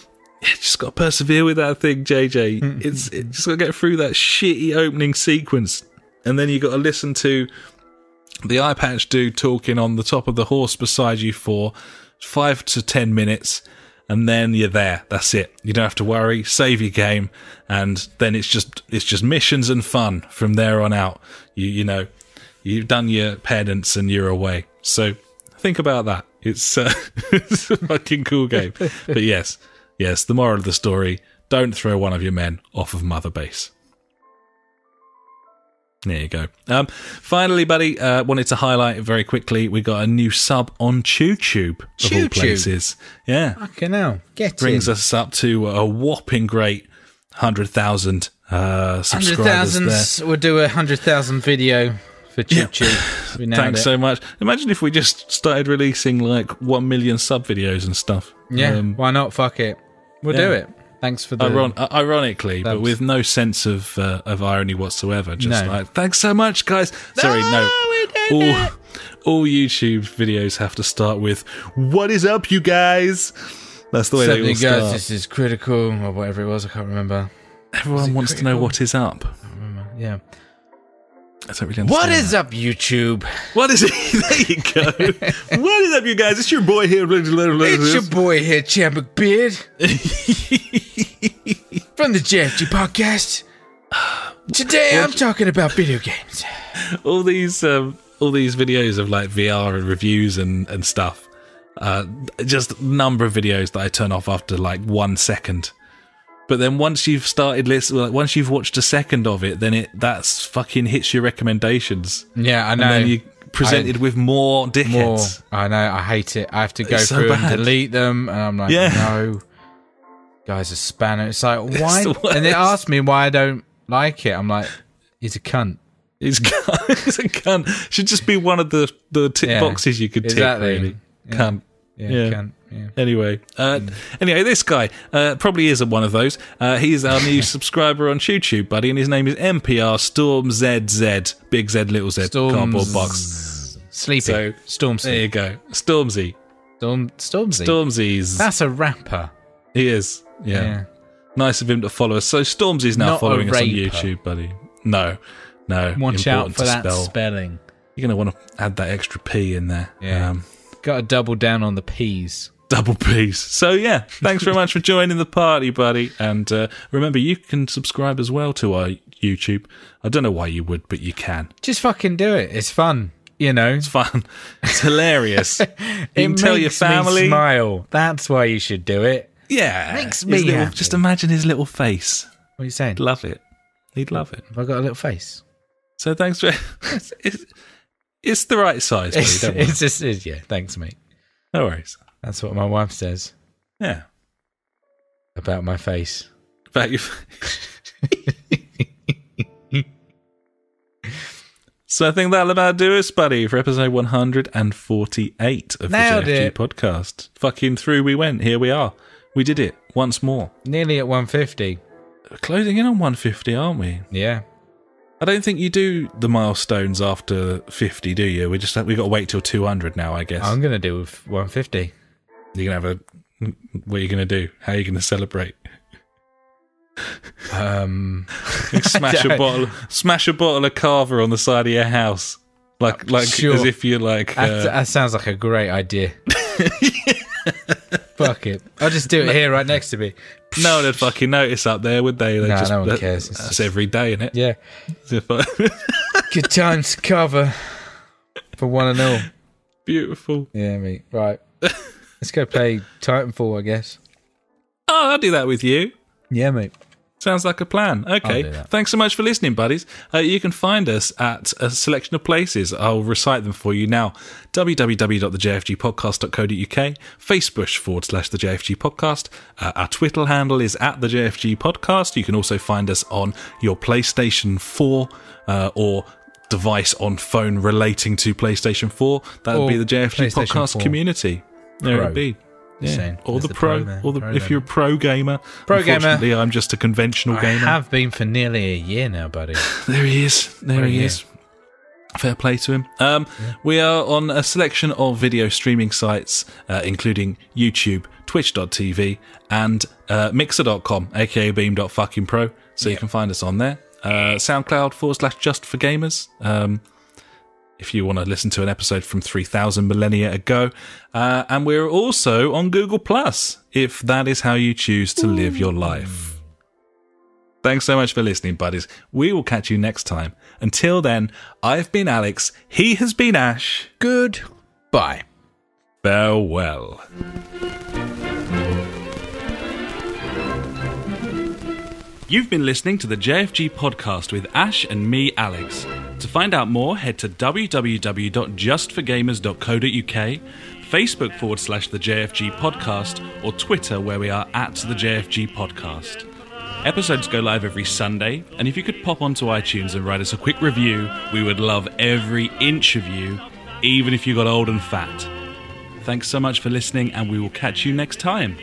just got to persevere with that thing, JJ. It's just got to get through that shitty opening sequence. And then you got to listen to the eye patch dude talking on the top of the horse beside you for 5 to 10 minutes. And then you're there. That's it. You don't have to worry. Save your game, and then it's just missions and fun from there on out. You know, you've done your penance and you're away. So think about that. It's it's a fucking cool game. But yes, the moral of the story: don't throw one of your men off of Mother Base. There you go. Finally, buddy, wanted to highlight very quickly, we got a new sub on YouTube, of all places. Yeah. Fucking hell. Brings us up to a whopping great 100,000 subscribers there. We'll do a 100,000 video for YouTube. Yeah. Thanks so much. Imagine if we just started releasing like 1 million sub videos and stuff. Yeah, why not? Fuck it. We'll do it. Thanks for the... Ironically, but with no sense of irony whatsoever. Just like, thanks so much, guys. Sorry, no. All YouTube videos have to start with, what is up, you guys? That's the way they all start. Guys, this is critical, or whatever it was, I can't remember. Everyone wants to know what is up. I don't remember, yeah. I don't really understand. What is up, YouTube? What is it? There you go. What is up, you guys? It's your boy here. It's your boy here, Chad McBeard. From the JfG podcast. Today I'm talking about video games. All these videos of like VR and reviews and stuff. Just a number of videos that I turn off after like 1 second. But then once you've started listening, once you've watched a second of it, then that's fucking hits your recommendations. Yeah, I know. And then you're presented with more dickheads. I know, I hate it. I have to go through and delete them, and I'm like, no. Guy's a spanner. It's like, why? And they ask me why I don't like it. I'm like, he's a cunt. He's a cunt. Should just be one of the tick boxes you could tick, really. Yeah. Cunt. Yeah. Cunt. Yeah. Anyway, this guy probably isn't one of those. He's our new subscriber on YouTube, buddy, and his name is MPR Storm ZZ, Big Z, Little Z, cardboard box. Sleepy. So, Stormzy. There you go. Stormzy. Stormzy. Stormzy's. That's a rapper. He is. Yeah. Nice of him to follow us. So Stormzy's now following us on YouTube, buddy. No. Watch out for that spelling. You're going to want to add that extra P in there. Yeah. Got to double down on the P's. Double P's. So yeah, thanks very much for joining the party, buddy. And remember, you can subscribe as well to our YouTube. I don't know why you would, but you can. Just fucking do it. It's fun. You know, it's fun. It's hilarious. You can tell your family. Me smile. That's why you should do it. Yeah, makes me happy. Just imagine his little face. What are you saying? He'd love it. He'd love it. Have I got a little face? So thanks for. It's the right size. Buddy, it's just thanks, mate. No worries. That's what my wife says. Yeah. About my face. About your face. So I think that'll about do us, buddy, for episode 148 of the JfG podcast. Fucking through we went. Here we are. We did it once more. Nearly at 150. Closing in on 150, aren't we? Yeah. I don't think you do the milestones after 50, do you? We got to wait till 200 now, I guess. I'm going to do with 150. You're going to have what are you going to do? How are you going to celebrate? Smash a bottle of Carver on the side of your house. Like sure. As if you're like... That sounds like a great idea. Fuck it. I'll just do it here right next to me. No one would fucking notice up there, would they? No one cares. That's every day, isn't it? Yeah. Good times cover for one and all. Beautiful. Yeah, mate. Right. Let's go play Titanfall, I guess. Oh, I'll do that with you. Yeah, mate. Sounds like a plan. Okay. Thanks so much for listening, buddies. You can find us at a selection of places. I'll recite them for you now. www.thejfgpodcast.co.uk, Facebook /the JFG Podcast. Our Twitter handle is at the JFG Podcast. You can also find us on your PlayStation 4 or device on phone relating to PlayStation 4. That would be the JFG Podcast community. There it would be. Yeah. Or the pro, if you're a pro gamer. Unfortunately, I'm just a conventional gamer. I have been for nearly a year now, buddy. There he is. Fair play to him. We are on a selection of video streaming sites, including YouTube, Twitch.tv, and Mixer.com, aka Beam.fucking-pro. So you can find us on there. SoundCloud /Just for Gamers. If you want to listen to an episode from 3,000 millennia ago. And we're also on Google+, if that is how you choose to live your life. Thanks so much for listening, buddies. We will catch you next time. Until then, I've been Alex. He has been Ash. Goodbye. Farewell. You've been listening to the JFG Podcast with Ash and me, Alex. To find out more, head to www.justforgamers.co.uk, Facebook /the JFG Podcast, or Twitter, where we are at the JFG Podcast. Episodes go live every Sunday, and if you could pop onto iTunes and write us a quick review, we would love every inch of you, even if you got old and fat. Thanks so much for listening, and we will catch you next time.